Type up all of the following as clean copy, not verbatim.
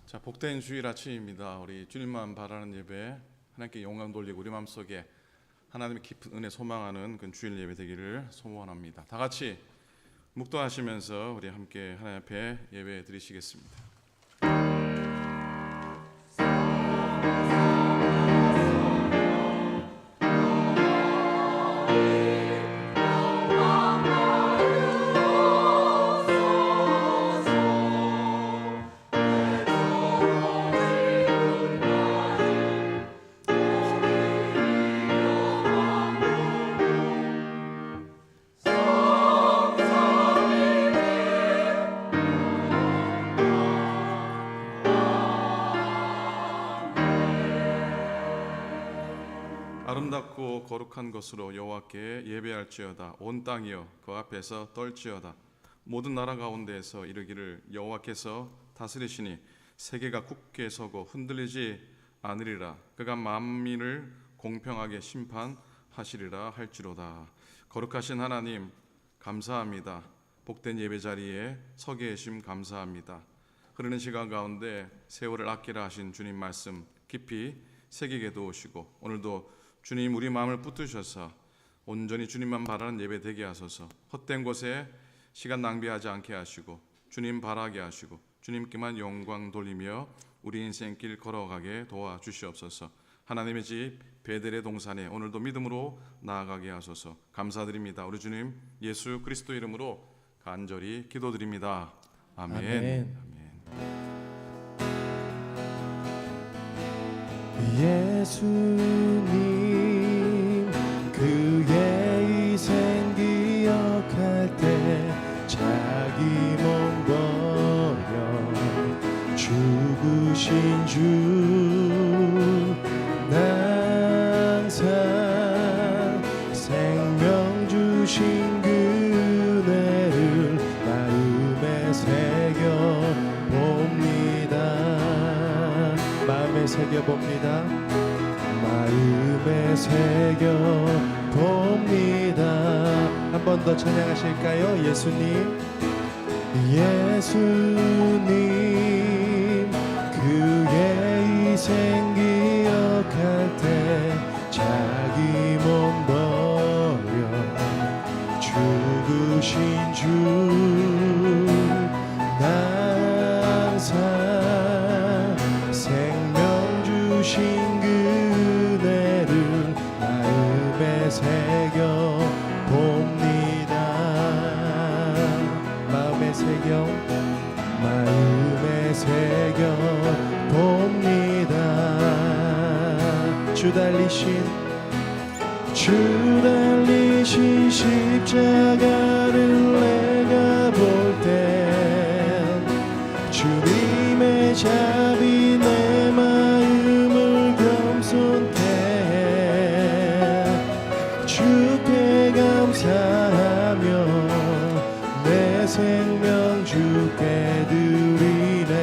자, 복된 주일 아침입니다. 우리 주님만 바라는 예배, 하나님께 영광 돌리고 우리 마음속에 하나님의 깊은 은혜 소망하는 그 주일 예배 되기를 소원합니다. 다 같이 묵도하시면서 우리 함께 하나님 앞에 예배 드리시겠습니다. 아름답고 거룩한 것으로 여호와께 예배할지어다. 온 땅이여 그 앞에서 떨지어다. 모든 나라 가운데에서 이르기를 여호와께서 다스리시니 세계가 굳게 서고 흔들리지 않으리라. 그가 만민을 공평하게 심판하시리라 할지로다. 거룩하신 하나님 감사합니다. 복된 예배 자리에 서 계심 감사합니다. 흐르는 시간 가운데 세월을 아끼라 하신 주님 말씀 깊이 새기게 도우시고 오늘도 주님 우리 마음을 붙드셔서 온전히 주님만 바라는 예배 되게 하소서. 헛된 곳에 시간 낭비하지 않게 하시고 주님 바라게 하시고 주님께만 영광 돌리며 우리 인생길 걸어가게 도와주시옵소서. 하나님의 집 베델의 동산에 오늘도 믿음으로 나아가게 하소서. 감사드립니다. 우리 주님 예수 그리스도 이름으로 간절히 기도드립니다. 아멘. 아멘. 아멘. 예수님 그의 희생 기억할 때 자기 몸 버려 죽으신 주 항상 생명 주신 그네를 마음에 새겨봅니다. 마음에 새겨봅니다. 마음에 새겨봅니다. 한 번 더 찬양하실까요? 예수님 예수님 그의 희생 기억할 때 자기 몸 버려 죽으신 주 항상 생명 주신 그네를 마음에 새겨봅니다. 마음에 새겨봅니다. 주 달리신 십자가를 내가 볼 때 주님의 자비 내 마음을 겸손케 주께 감사하며 내 생명 주께 드리네.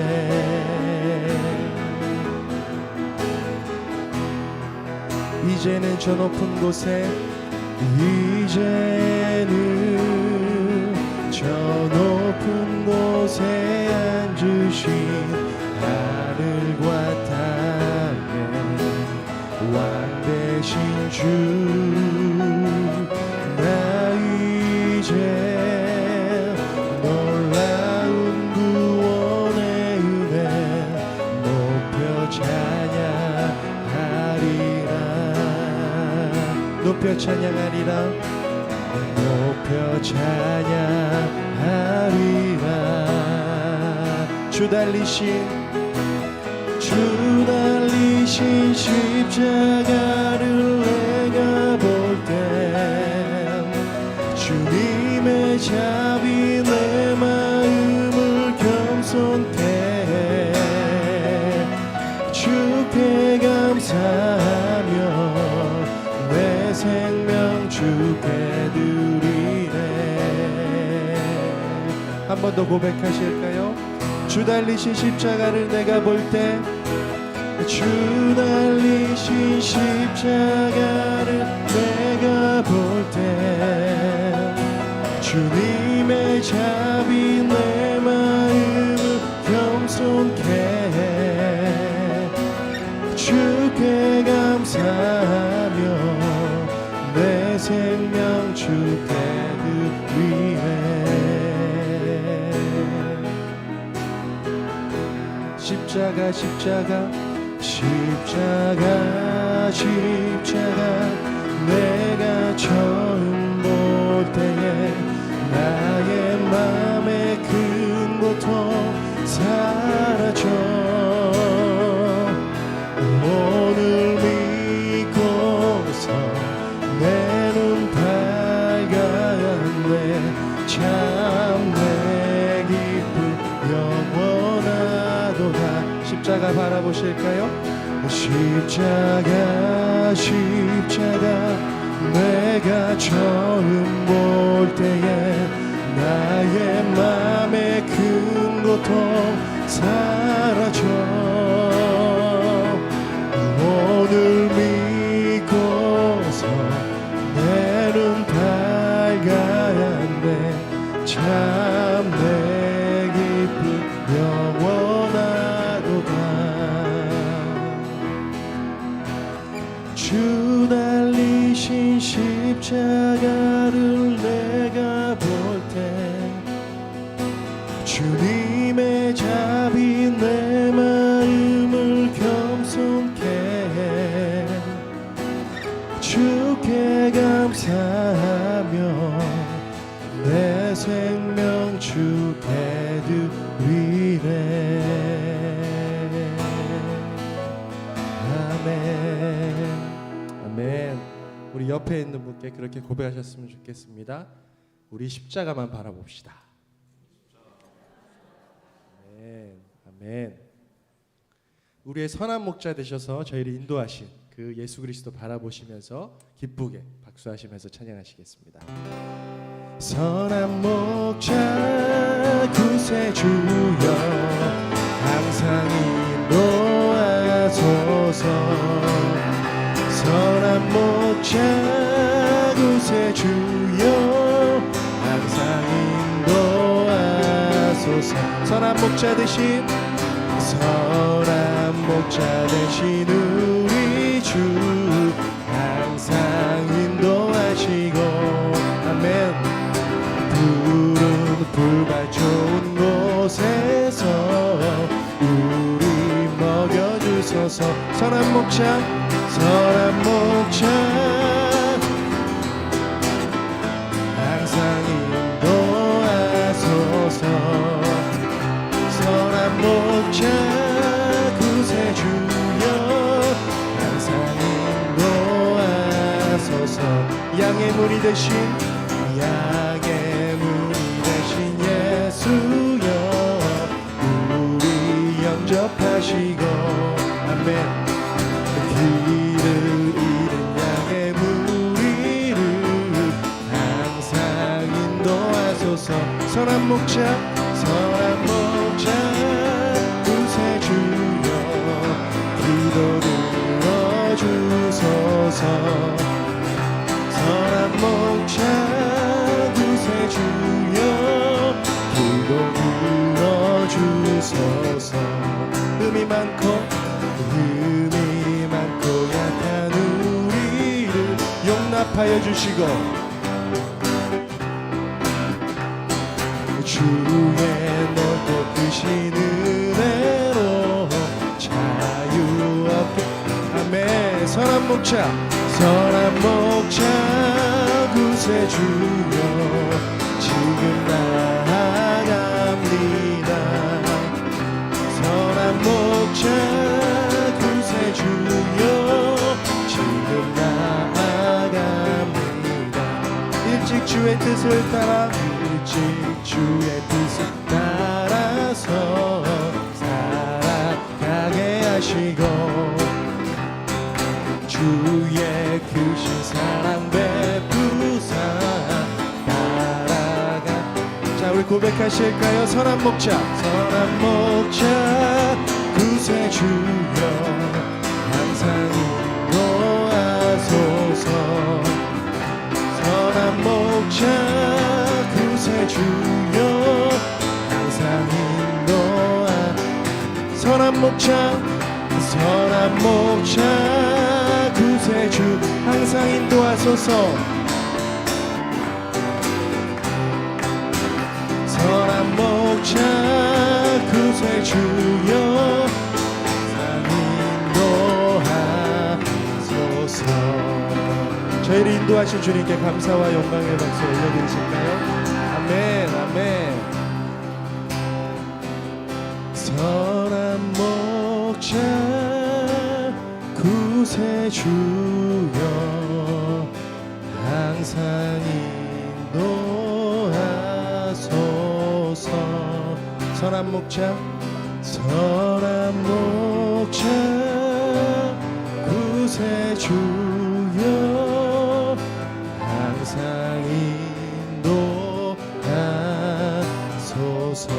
이제는 저 높은 곳에 앉으신 하늘과 땅에 왕 되신 주 나 이제 놀라운 구원의 은혜 높여 찬양하리라. 높여 찬양하리라. 주 달리신 십자가를 내가 볼 때 주님의 자비 내 마음을 겸손케 주께 감사하며 내 생명 주께 드리네. 한 번 더 고백하실까요? 주 달리신 십자가를 내가 볼 때 주 달리신 십자가를 내가 볼 때 주님의 자비 내 마음을 겸손케 생명 주 대그 위에 십자가 십자가 십자가 십자가 내가 처음 볼 때에 나의 맘의 큰 고통 사라져 오늘 믿고서 내 눈 밝았네 참 내 기쁨 영원하도다 십자가 바라보실까요? 십자가 십자가 내가 처음 볼 때에 나의 맘의 큰 고통 사라져 오늘 믿고서 내 눈 밝았네 참 내 기쁨 영원하도다 주 달리신 십자가를 내가 볼 때 주님의 자비 내 마음을 겸손케 해 주께 감사하며 내 생명 주께 드리네 아멘 아멘 우리 옆에 있는 분께 그렇게 고백하셨으면 좋겠습니다 우리 십자가만 바라봅시다 아멘 아멘 우리의 선한 목자 되셔서 저희를 인도하신 그 예수 그리스도 바라보시면서 기쁘게 박수하시면서 찬양하시겠습니다 선한 목자 구세주여 항상 인도하소서 선한 목자 구세주여 항상 인도하소서 선한 목자 되신 선한 목자 되신 우리 주 항상 인도하시고 아멘 푸른 풀밭 좋은 곳에서 우리 먹여주소서 선한 목자 항상 인도하소서 선한 목자 구세주여 항상 인도하소서 양의 문이 되신 예수여 우리 영접하시고 아멘 길을 잃은 양의 무리를 항상 인도하소서 선한 목자 구세주여 기도를 들어주소서 선한 목자 구세주여 기도 들어주소서 흠이 많고 약한 우리를 용납하여 주시고 주의 넓고 크신 은혜로 자유 없게 아멘 선한 목자 구세주여 지금 나아갑니다 선한 목자 구세주여 지금 나아갑니다 일찍 주의 뜻을 따라서 살아가게 하시고 주의 크신 사랑 베푸사 따라가 자 우리 고백하실까요 선한 목자 구세주여 항상 인도하소서 선한 목자 구세주여 항상 선한 목자 구세주 항상 인도하소서 저희를 인도하신 주님께 감사와 영광의 박수 올려드리실까요? 아멘, 아멘. 선한 목자 구세주여 항상 인도하소서. 선한 목자 구세주여 항상 인도하소서.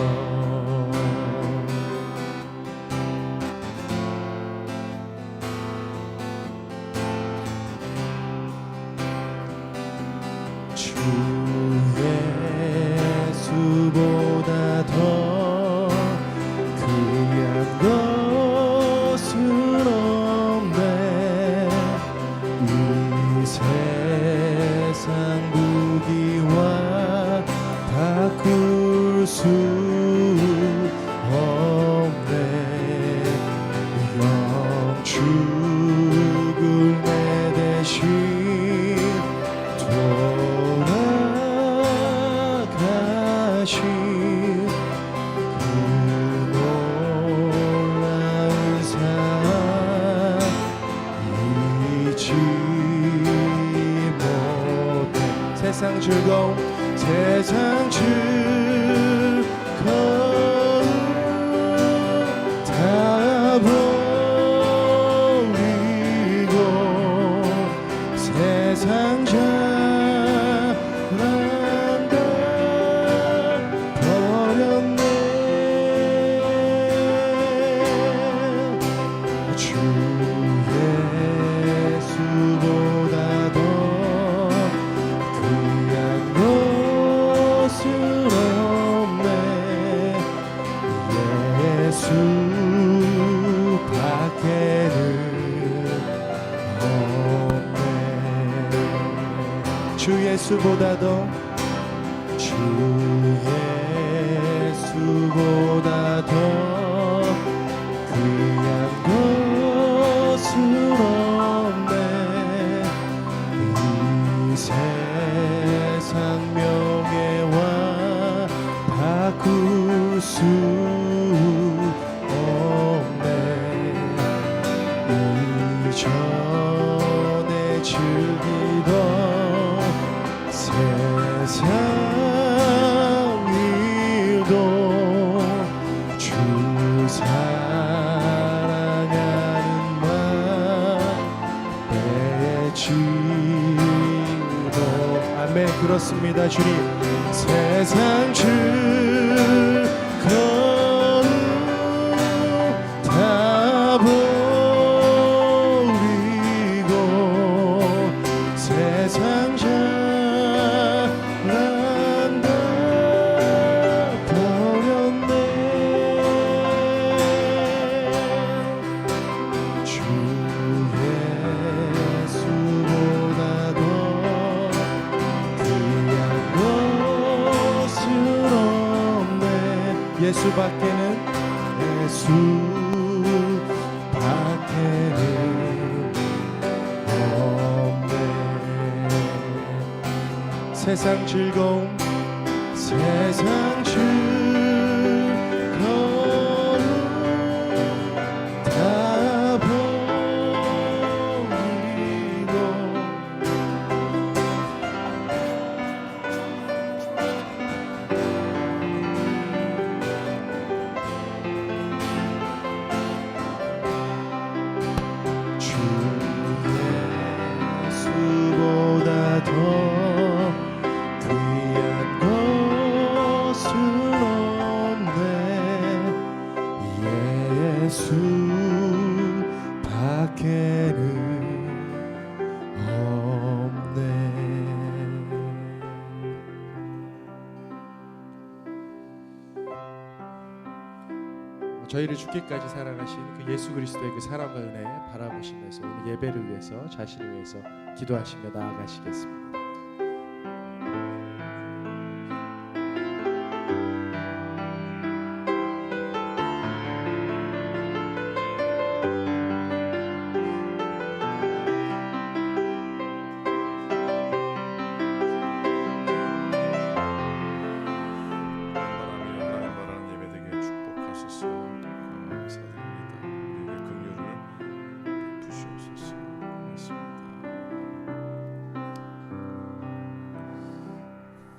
주 예수보다 더 귀한 것은 없네. 이 세상 무기와 바꿀 수 없네. 영축을 내 대신 돌아가신 그 놀라운 사랑 잊지 못해. 세상 즐거움 다 버리고 세상 잘난다 버렸네. 주 예수보다도 귀한 것은 없네. 예수 밖에는 없네. 주 예수보다도 주 예수보다도 귀한 것은 없네. 이 세상 명예와 바꿀 수 없네. 이전에 즐기던 세상 일도 주 사랑하는 맘 내지도. 아멘. 그렇습니다. 주님 세상 즐거움 다 버리고 세상 잘난다 버렸네. 주 예수보다도 귀한 것은 없네. 예수 밖에는 없네. 세상 즐거움 다 버리고 주 예수보다 더 귀한 것은 없네. 예수 밖에는 없네. 저희를 죽기까지 사랑하신 그 예수 그리스도의 그 사랑과 은혜 바라보시면서 오늘 예배를 위해서 자신을 위해서 기도하시며 나아가시겠습니다.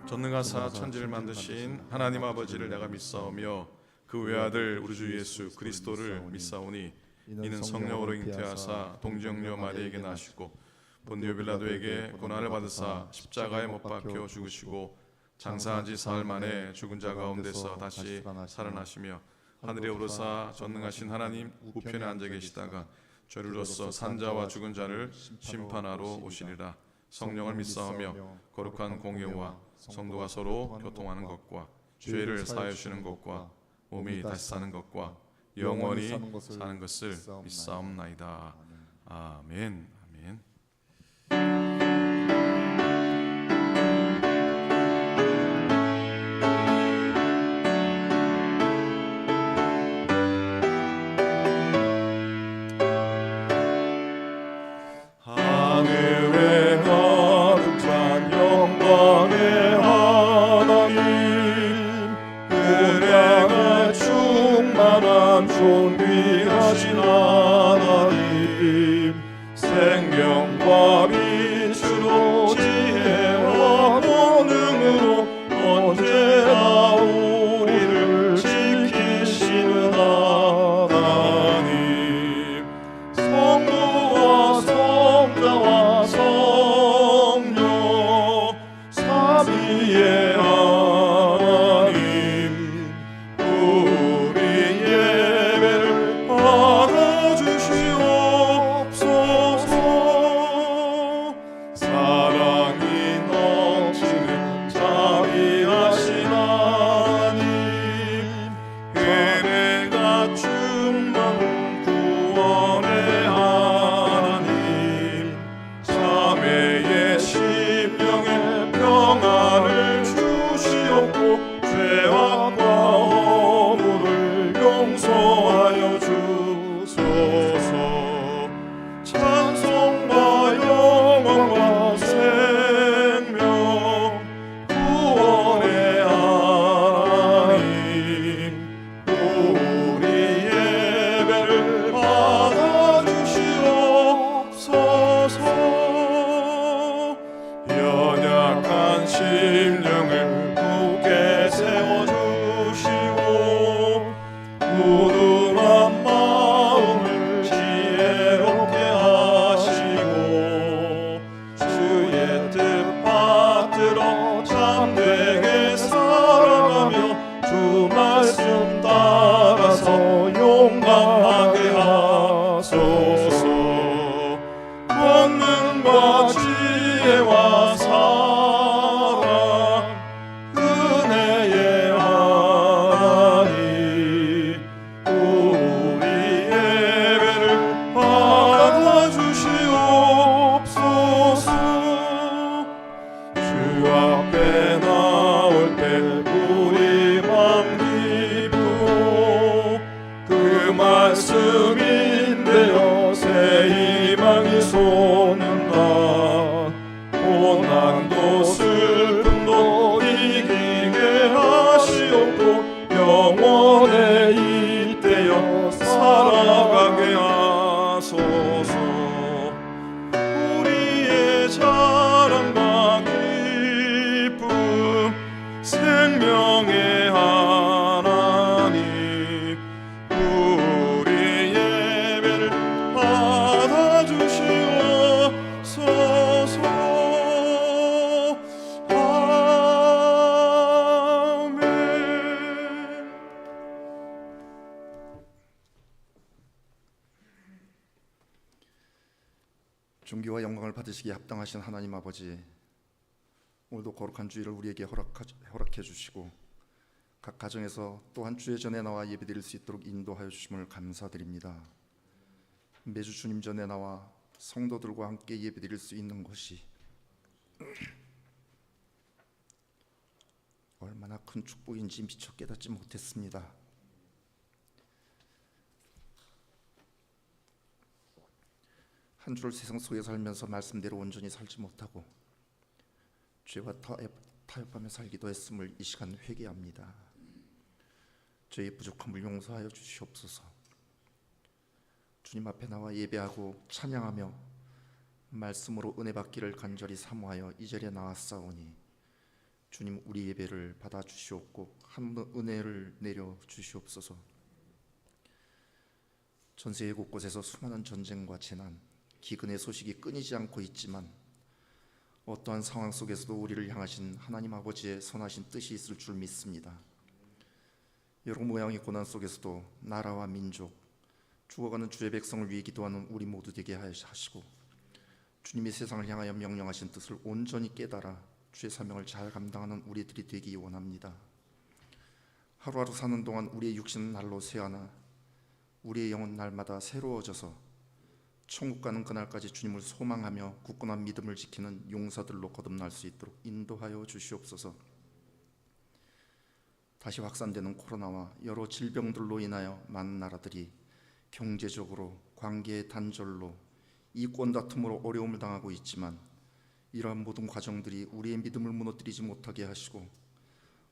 전능하사 천지를 만드신 하나님 아버지를 내가 믿사오며 그 외아들 우리 주 예수 그리스도를 믿사오니 이는 성령으로 잉태하사 동정녀 마리에게 나시고 본디오 빌라도에게 고난을 받으사 십자가에 못 박혀 죽으시고 장사한 지 사흘 만에 죽은 자 가운데서 다시 살아나시며 하늘에 오르사 전능하신 하나님 우편에 앉아 계시다가 죄를로써 산자와 죽은 자를 심판하러 오시리라. 성령을 믿사오며 거룩한 공예와 성도가 서로 교통하는 것과 죄를 사하여 주시는 것과 몸이 다시 사는 것과 영원히 사는 것을 믿사옵나이다. 아멘. 아멘. 하늘에 가득한 영광의 하나님, 은혜가 충만한 존귀하신 하나님, 생명과 빛으로 지혜와 권능으로 언제나 우리를 지키시는 하나님, 성부와 성자와 성령 삼위의 하나님, 우리 예배를 받아주시옵소서. 사랑이 넘치는 자비하신 하나님, 은혜가 충만한 구원의 하나님, 자매의 심령에 평안을 주시옵고 죄악과 허물을 용서하여 주소서. 찬송과 영광과 생명 구원의 하나님, 우리 예배를 받아주시옵소서. 연약한 심령을 굳게 세워주시고 무능한 마음을 지혜롭게 하시고 주의 뜻 받들어 참되게 살아가며 주 말씀 따라서 용감하게 하소서. 권능과 지혜와 사랑 은혜의 하나님, 우리 예배를 받아주시옵소서. 주 앞에 나올 때 우리 맘 기쁘고 그 말씀인데요 새 희망이 솟는다. 고난도 슬픔도 이기게 하시옵고 영원에 잇대어 살아가게 하소서. 우리의 자랑과 기쁨 생명의 하나님, 우리 예배를 받아주시옵소서. 아멘. 존귀와 영광을 받으시기에 합당하신 하나님 아버지, 오늘도 거룩한 주일을 우리에게 허락해 주시고 각 가정에서 또한 주의 전에 나와 예배드릴 수 있도록 인도하여 주심을 감사드립니다. 매주 주님 전에 나와 성도들과 함께 예배드릴 수 있는 것이 얼마나 큰 축복인지 미처 깨닫지 못했습니다. 한 주를 세상 속에 살면서 말씀대로 온전히 살지 못하고 죄와 타협하며 살기도 했음을 이 시간 회개합니다. 저의 부족함을 용서하여 주시옵소서. 주님 앞에 나와 예배하고 찬양하며 말씀으로 은혜 받기를 간절히 사모하여 이 자리에 나왔사오니 주님, 우리 예배를 받아 주시옵고 한 은혜를 내려 주시옵소서. 전 세계 곳곳에서 수많은 전쟁과 재난, 기근의 소식이 끊이지 않고 있지만 어떠한 상황 속에서도 우리를 향하신 하나님 아버지의 선하신 뜻이 있을 줄 믿습니다. 여러 모양의 고난 속에서도 나라와 민족, 죽어가는 주의 백성을 위해 기도하는 우리 모두 되게 하시고, 주님이 세상을 향하여 명령하신 뜻을 온전히 깨달아 주의 사명을 잘 감당하는 우리들이 되기 원합니다. 하루하루 사는 동안 우리의 육신은 날로 새하나 우리의 영은 날마다 새로워져서 천국 가는 그날까지 주님을 소망하며 굳건한 믿음을 지키는 용사들로 거듭날 수 있도록 인도하여 주시옵소서. 다시 확산되는 코로나와 여러 질병들로 인하여 많은 나라들이 경제적으로, 관계의 단절로, 이권 다툼으로 어려움을 당하고 있지만 이러한 모든 과정들이 우리의 믿음을 무너뜨리지 못하게 하시고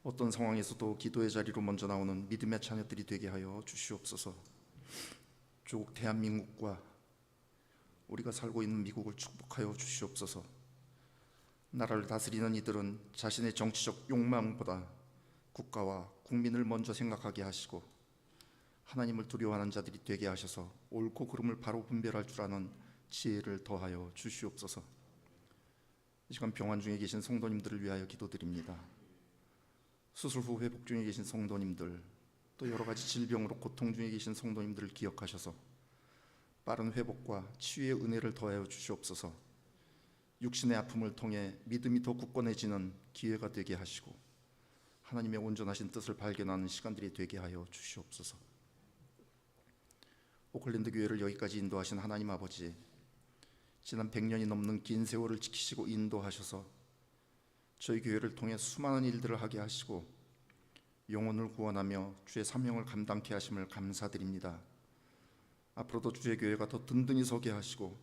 어떤 상황에서도 기도의 자리로 먼저 나오는 믿음의 자녀들이 되게 하여 주시옵소서. 조국 대한민국과 우리가 살고 있는 미국을 축복하여 주시옵소서. 나라를 다스리는 이들은 자신의 정치적 욕망보다 국가와 국민을 먼저 생각하게 하시고 하나님을 두려워하는 자들이 되게 하셔서 옳고 그름을 바로 분별할 줄 아는 지혜를 더하여 주시옵소서. 이 시간 병환 중에 계신 성도님들을 위하여 기도드립니다. 수술 후 회복 중에 계신 성도님들, 또 여러 가지 질병으로 고통 중에 계신 성도님들을 기억하셔서 빠른 회복과 치유의 은혜를 더하여 주시옵소서. 육신의 아픔을 통해 믿음이 더 굳건해지는 기회가 되게 하시고 하나님의 온전하신 뜻을 발견하는 시간들이 되게 하여 주시옵소서. 오클랜드 교회를 여기까지 인도하신 하나님 아버지, 지난 100년이 넘는 긴 세월을 지키시고 인도하셔서 저희 교회를 통해 수많은 일들을 하게 하시고 영혼을 구원하며 주의 사명을 감당케 하심을 감사드립니다. 앞으로도 주의 교회가 더 든든히 서게 하시고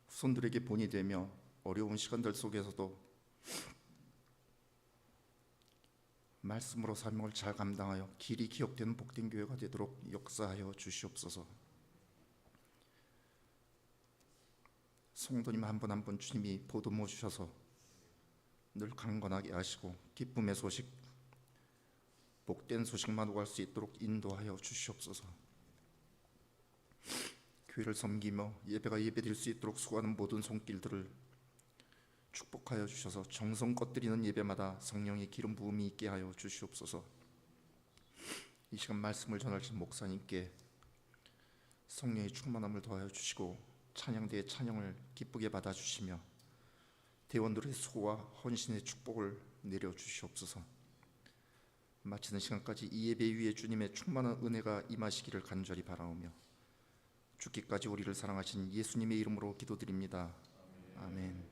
후손들에게 본이 되며 어려운 시간들 속에서도 말씀으로 사명을 잘 감당하여 길이 기억되는 복된 교회가 되도록 역사하여 주시옵소서. 성도님 한 분 한 분 주님이 보듬어 주셔서 늘 강건하게 하시고 기쁨의 소식, 복된 소식만 오갈 수 있도록 인도하여 주시옵소서. 교회를 섬기며 예배가 예배될 수 있도록 수고하는 모든 손길들을 축복하여 주셔서 정성껏 드리는 예배마다 성령의 기름 부음이 있게 하여 주시옵소서. 이 시간 말씀을 전하신 목사님께 성령의 충만함을 더하여 주시고 찬양대의 찬양을 기쁘게 받아주시며 대원들의 수고와 헌신의 축복을 내려 주시옵소서. 마치는 시간까지 이 예배 위에 주님의 충만한 은혜가 임하시기를 간절히 바라오며 죽기까지 우리를 사랑하신 예수님의 이름으로 기도드립니다. 아멘.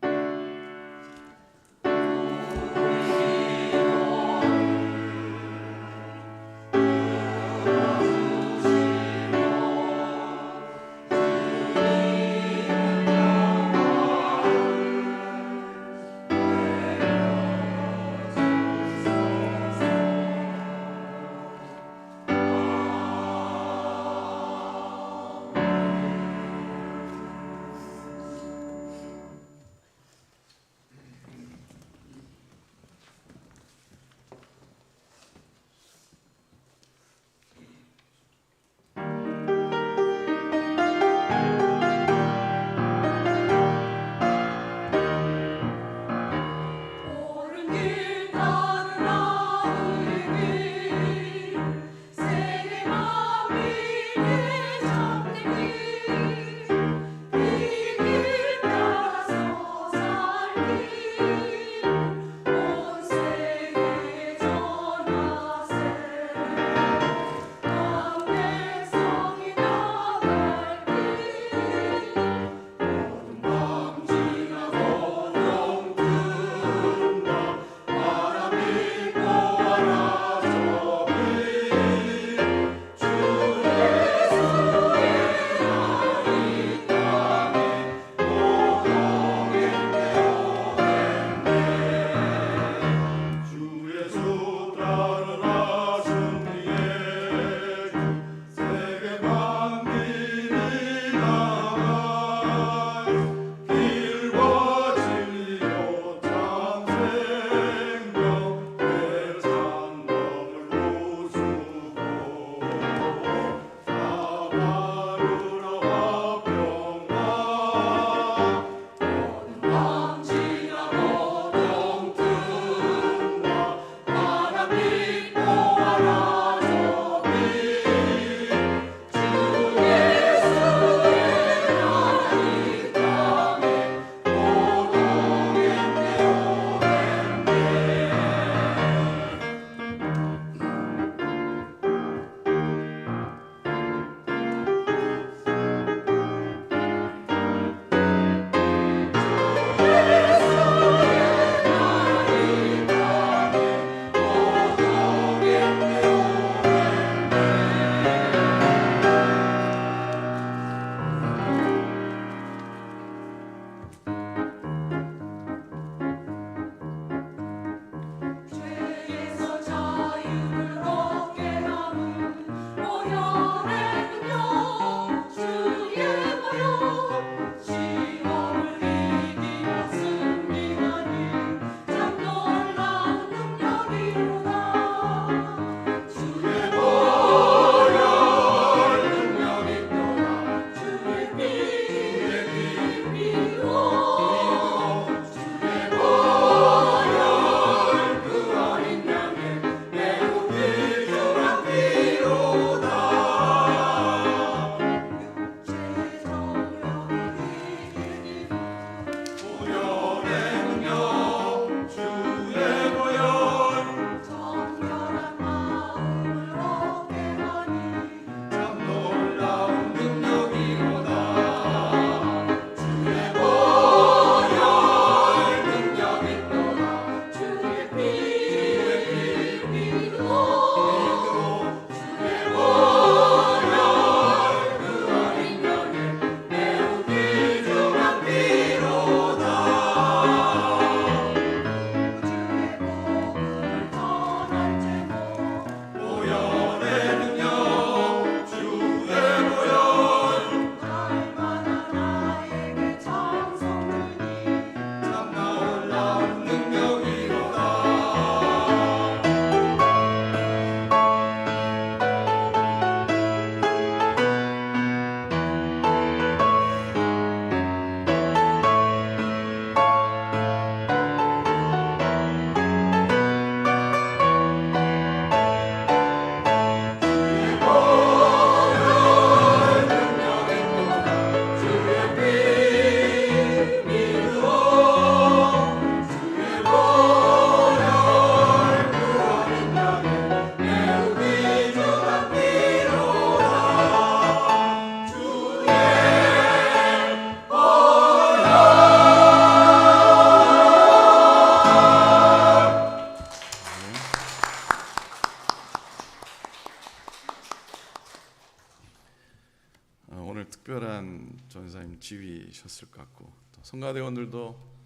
지휘셨을 것 같고 또 성가대원들도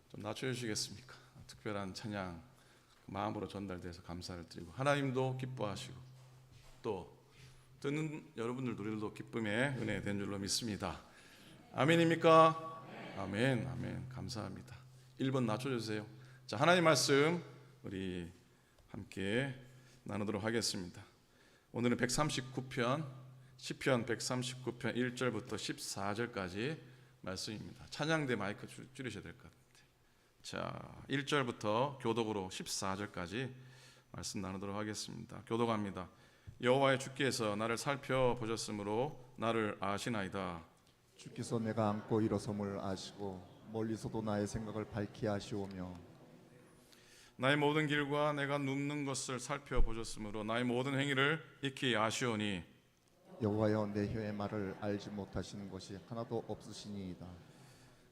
좀 낮춰주시겠습니까? 특별한 찬양 마음으로 전달돼서 감사를 드리고 하나님도 기뻐하시고 또 듣는 여러분들도 기쁨의 은혜 된 줄로 믿습니다. 아멘입니까? 아멘, 아멘. 감사합니다. 1번 낮춰주세요. 자, 하나님 말씀 우리 함께 나누도록 하겠습니다. 오늘은 139편 시편 139편 1절부터 14절까지 말씀입니다. 찬양대 마이크 줄이셔야 될 것 같아요. 자, 1절부터 교독으로 14절까지 말씀 나누도록 하겠습니다. 교독합니다. 여호와의 주께서 나를 살펴보셨으므로 나를 아시나이다. 주께서 내가 안고 일어섬을 아시고 멀리서도 나의 생각을 밝히 아시오며 나의 모든 길과 내가 눕는 것을 살펴보셨으므로 나의 모든 행위를 익히 아시오니 여호와여 내 혀의 말을 알지 못하시는 것이 하나도 없으시니이다.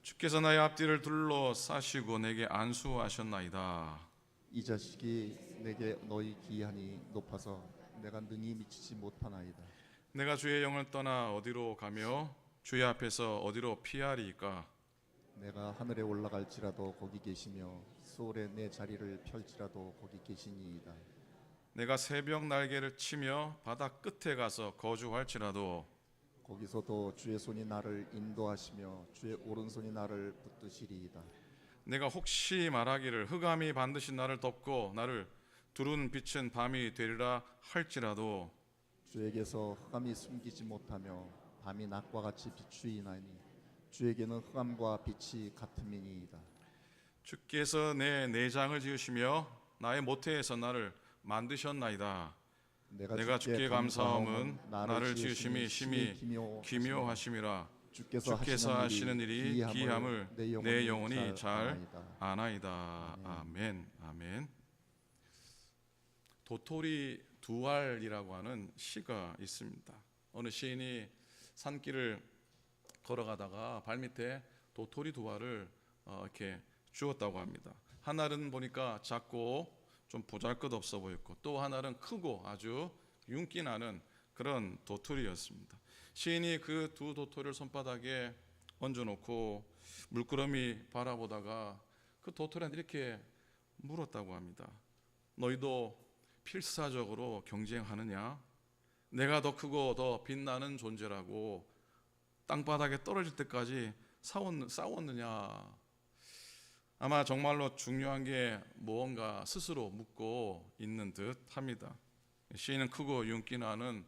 주께서 나의 앞뒤를 둘러싸시고 내게 안수하셨나이다. 이 자식이 내게 너희 기한이 높아서 내가 능히 미치지 못하나이다. 내가 주의 영을 떠나 어디로 가며 주의 앞에서 어디로 피하리이까? 내가 하늘에 올라갈지라도 거기 계시며 수월에 내 자리를 펼지라도 거기 계시니이다. 내가 새벽 날개를 치며 바다 끝에 가서 거주할지라도 거기서도 주의 손이 나를 인도하시며 주의 오른손이 나를 붙드시리이다. 내가 혹시 말하기를 흑암이 반드시 나를 덮고 나를 두른 빛은 밤이 되리라 할지라도 주에게서 흑암이 숨기지 못하며 밤이 낮과 같이 비추이나니 주에게는 흑암과 빛이 같음이니이다. 주께서 내 내장을 지으시며 나의 모태에서 나를 만드셨나이다. 내가 주께 감사함은 나를 지으심이 심히 기묘하심이라. 주께서 하시는 일이 기함을 내 영혼이 잘 아나이다. 아멘. 아멘. 도토리 두알이라고 하는 시가 있습니다. 어느 시인이 산길을 걸어가다가 발밑에 도토리 두 알을 이렇게 주었다고 합니다. 하나는 보니까 작고 좀 보잘것없어 보였고 또 하나는 크고 아주 윤기 나는 그런 도토리였습니다. 시인이 그 두 도토리를 손바닥에 얹어놓고 물끄러미 바라보다가 그 도토리한테 이렇게 물었다고 합니다. 너희도 필사적으로 경쟁하느냐? 내가 더 크고 더 빛나는 존재라고 땅바닥에 떨어질 때까지 싸웠느냐? 아마 정말로 중요한 게 무언가 스스로 묻고 있는 듯 합니다. 시인은 크고 윤기 나는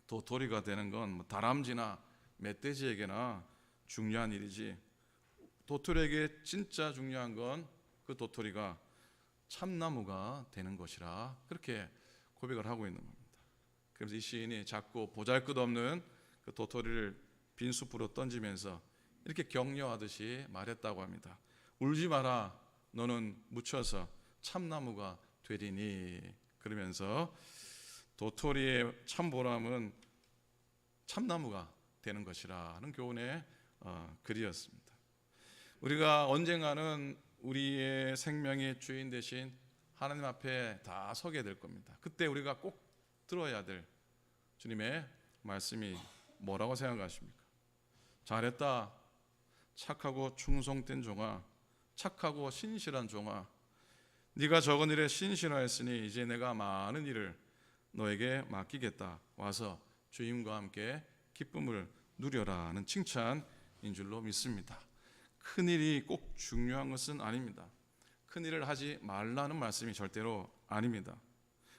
도토리가 되는 건 다람쥐나 멧돼지에게나 중요한 일이지 도토리에게 진짜 중요한 건 그 도토리가 참나무가 되는 것이라 그렇게 고백을 하고 있는 겁니다. 그래서 이 시인이 작고 보잘것없는 그 도토리를 빈 숲으로 던지면서 이렇게 격려하듯이 말했다고 합니다. 울지 마라, 너는 묻혀서 참나무가 되리니. 그러면서 도토리의 참보람은 참나무가 되는 것이라는 교훈의 글이었습니다. 우리가 언젠가는 우리의 생명의 주인 되신 하나님 앞에 다 서게 될 겁니다. 그때 우리가 꼭 들어야 될 주님의 말씀이 뭐라고 생각하십니까? 잘했다, 착하고 충성된 종아, 착하고 신실한 종아, 네가 적은 일에 신실하였으니 이제 내가 많은 일을 너에게 맡기겠다. 와서 주님과 함께 기쁨을 누려라는 칭찬인 줄로 믿습니다. 큰일이 꼭 중요한 것은 아닙니다. 큰일을 하지 말라는 말씀이 절대로 아닙니다.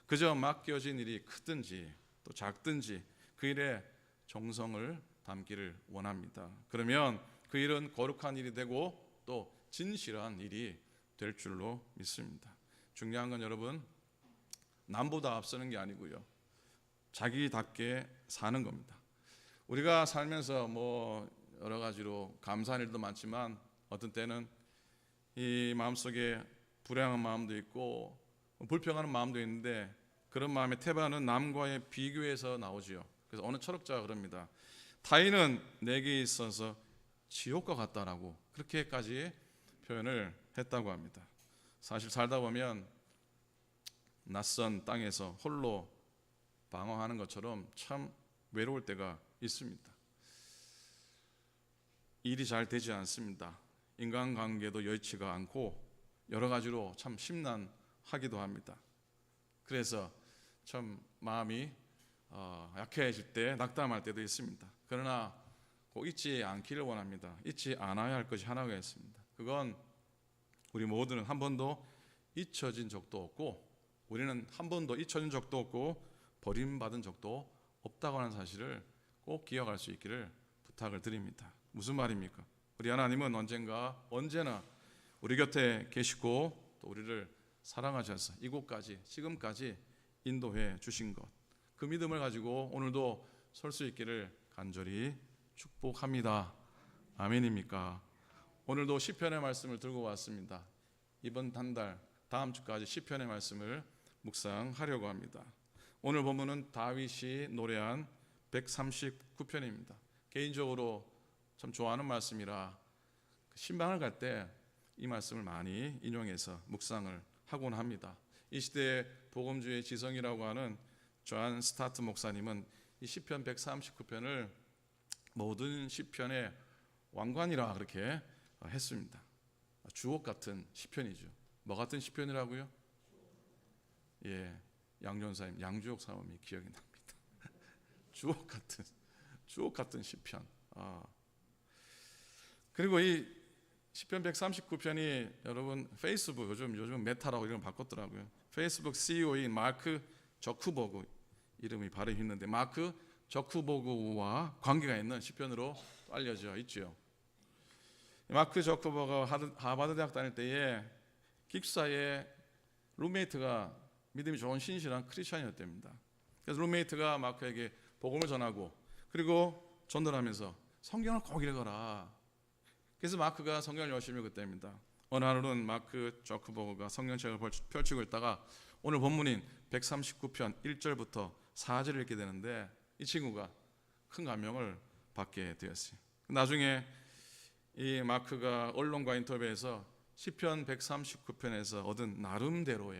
그저 맡겨진 일이 크든지 또 작든지 그 일에 정성을 담기를 원합니다. 그러면 그 일은 거룩한 일이 되고 또 진실한 일이 될 줄로 믿습니다. 중요한 건 여러분, 남보다 앞서는 게 아니고요, 자기답게 사는 겁니다. 우리가 살면서 뭐 여러 가지로 감사한 일도 많지만 어떤 때는 이 마음속에 불행한 마음도 있고 불평하는 마음도 있는데 그런 마음의 태반은 남과의 비교에서 나오지요. 그래서 어느 철학자가 그럽니다. 타인은 내게 있어서 지옥과 같다라고 그렇게까지 표현을 했다고 합니다. 사실 살다 보면 낯선 땅에서 홀로 방황하는 것처럼 참 외로울 때가 있습니다. 일이 잘 되지 않습니다. 인간관계도 여의치가 않고 여러 가지로 참 심란하기도 합니다. 그래서 참 마음이 약해질 때 낙담할 때도 있습니다. 그러나 꼭 잊지 않기를 원합니다. 잊지 않아야 할 것이 하나가 있습니다. 그건 우리 모두는 한 번도 잊혀진 적도 없고, 우리는 한 번도 잊혀진 적도 없고 버림받은 적도 없다고 하는 사실을 꼭 기억할 수 있기를 부탁을 드립니다. 무슨 말입니까? 우리 하나님은 언제나 우리 곁에 계시고 또 우리를 사랑하셔서 이곳까지 지금까지 인도해 주신 것, 그 믿음을 가지고 오늘도 설 수 있기를 간절히 축복합니다. 아멘입니까? 오늘도 시편의 말씀을 들고 왔습니다. 이번 한 달 다음 주까지 시편의 말씀을 묵상하려고 합니다. 오늘 본문은 다윗이 노래한 139편입니다. 개인적으로 참 좋아하는 말씀이라 신방을 갈 때 이 말씀을 많이 인용해서 묵상을 하곤 합니다. 이 시대의 복음주의 지성이라고 하는 존 스타트 목사님은 이 시편 139편을 모든 시편의 왕관이라 그렇게 했습니다. 주옥 같은 시편이죠. 뭐 같은 시편이라고요? 예, 양전사님 양주옥 사범이 기억이 납니다. 주옥 같은 시편. 그리고 이 시편 139편이 여러분 페이스북 요즘 메타라고 이름 바꿨더라고요. 페이스북 CEO인 마크 저크버그, 이름이 발음이 힘든데 마크 저크버그와 관계가 있는 시편으로 알려져 있죠. 마크 저크버그가 하버드 대학 다닐 때에 기숙사에 룸메이트가 믿음이 좋은 신실한 크리스천이었답니다. 그래서 룸메이트가 마크에게 복음을 전하고 그리고 전달하면서 성경을 꼭 읽어라. 그래서 마크가 성경을 열심히 읽었답니다. 어느 하루는 마크 저크버그가 성경책을 펼치고 있다가 오늘 본문인 139편 1절부터 4절을 읽게 되는데 이 친구가 큰 감명을 받게 되었어요. 나중에 이 마크가 언론과 인터뷰에서 시편 139편에서 얻은 나름대로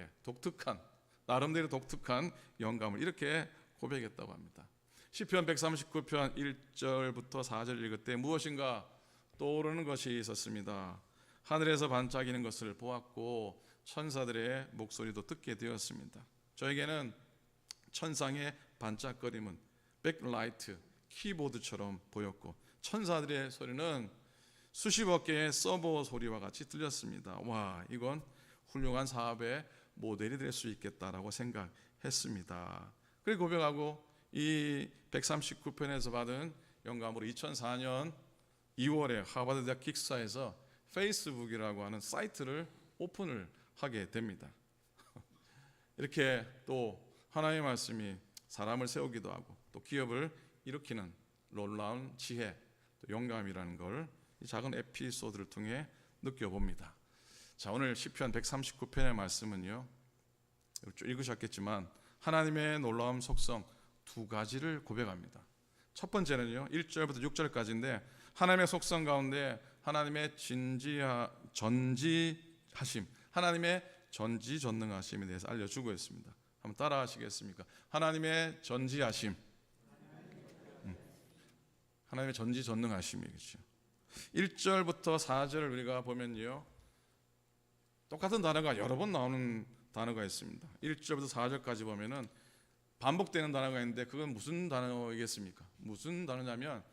독특한 영감을 이렇게 고백했다고 합니다. 시편 139편 1절부터 4절 읽을 때 무엇인가 떠오르는 것이 있었습니다. 하늘에서 반짝이는 것을 보았고 천사들의 목소리도 듣게 되었습니다. 저에게는 천상의 반짝거림은 백라이트, 키보드처럼 보였고 천사들의 소리는 수십억 개의 서버 소리와 같이 들렸습니다. 와, 이건 훌륭한 사업의 모델이 될 수 있겠다라고 생각했습니다. 그리고 고백하고 이 139편에서 받은 영감으로 2004년 2월에 하버드 대학 기숙사에서 페이스북이라고 하는 사이트를 오픈을 하게 됩니다. 이렇게 또 하나님의 말씀이 사람을 세우기도 하고 또 기업을 일으키는 놀라운 지혜, 또 영감이라는 걸 이 작은 에피소드를 통해 느껴봅니다. 자, 오늘 시편 139편의 말씀은요, 읽으셨겠지만 하나님의 놀라운 속성 두 가지를 고백합니다. 첫 번째는요, 1절부터 6절까지인데 하나님의 속성 가운데 하나님의 전지하심, 하나님의 전지전능하심에 대해서 알려주고 있습니다. 한번 따라 하시겠습니까? 하나님의 전지하심, 하나님의 전지전능하심이겠죠. 1절부터 4절을 우리가 보면요, 똑같은 단어가 여러 번 나오는 단어가 있습니다. 1절부터 4절까지 보면은 반복되는 단어가 있는데 그건 무슨 단어이겠습니까? 무슨 단어냐면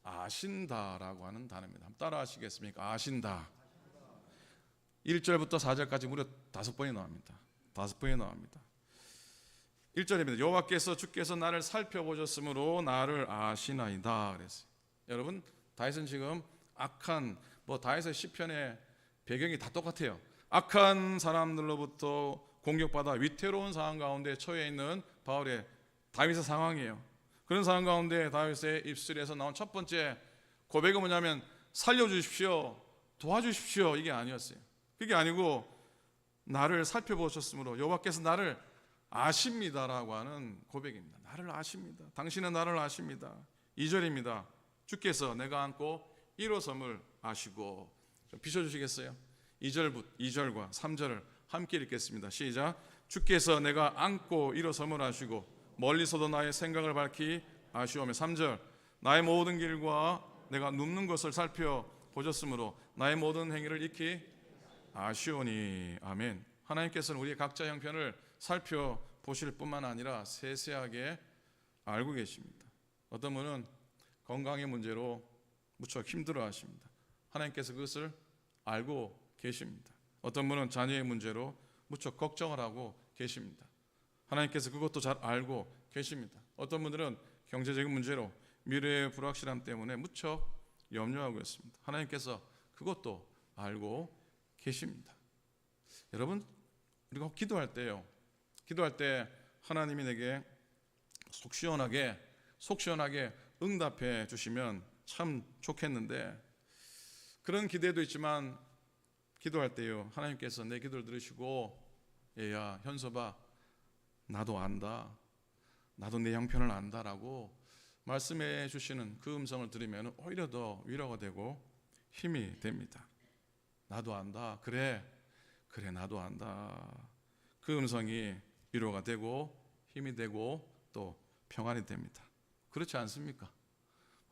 아신다라고 하는 단어입니다. 한번 따라 하시겠습니까? 아신다. 1절부터 4절까지 무려 5번이 나옵니다. 5번이 나옵니다. 1절입니다. 여호와께서 주께서 나를 살펴보셨으므로 나를 아시나이다 그랬어요. 여러분, 다윗은 지금 악한 다윗의 시편의 배경이 다 똑같아요. 악한 사람들로부터 공격받아 위태로운 상황 가운데 처해 있는 다윗의 상황이에요. 그런 상황 가운데 다윗의 입술에서 나온 첫 번째 고백은 뭐냐면 살려주십시오, 도와주십시오, 이게 아니었어요. 그게 아니고 나를 살펴보셨으므로 여호와께서 나를 아십니다라고 하는 고백입니다. 나를 아십니다. 당신은 나를 아십니다. 2절입니다. 주께서 내가 안고 일어섬을 아시고. 좀 비춰주시겠어요? 2절과 3절을 함께 읽겠습니다. 시작. 주께서 내가 안고 일어섬을 아시고 멀리서도 나의 생각을 밝히 아시오며. 3절 나의 모든 길과 내가 눕는 것을 살펴보셨으므로 나의 모든 행위를 익히 아시오니. 아멘. 하나님께서는 우리 각자 형편을 살펴보실 뿐만 아니라 세세하게 알고 계십니다. 어떤 분은 건강의 문제로 무척 힘들어 하십니다. 하나님께서 그것을 알고 계십니다. 어떤 분은 자녀의 문제로 무척 걱정을 하고 계십니다. 하나님께서 그것도 잘 알고 계십니다. 어떤 분들은 경제적인 문제로 미래의 불확실함 때문에 무척 염려하고 있습니다. 하나님께서 그것도 알고 계십니다. 여러분, 우리가 기도할 때요, 기도할 때 하나님이 내게 속 시원하게 응답해 주시면 참 좋겠는데, 그런 기대도 있지만 기도할 때요, 하나님께서 내 기도를 들으시고 얘야, 현sob아, 나도 안다, 나도 내 형편을 안다라고 말씀해 주시는 그 음성을 들으면 오히려 더 위로가 되고 힘이 됩니다. 나도 안다, 그래 나도 안다. 그 음성이 위로가 되고 힘이 되고 또 평안이 됩니다. 그렇지 않습니까?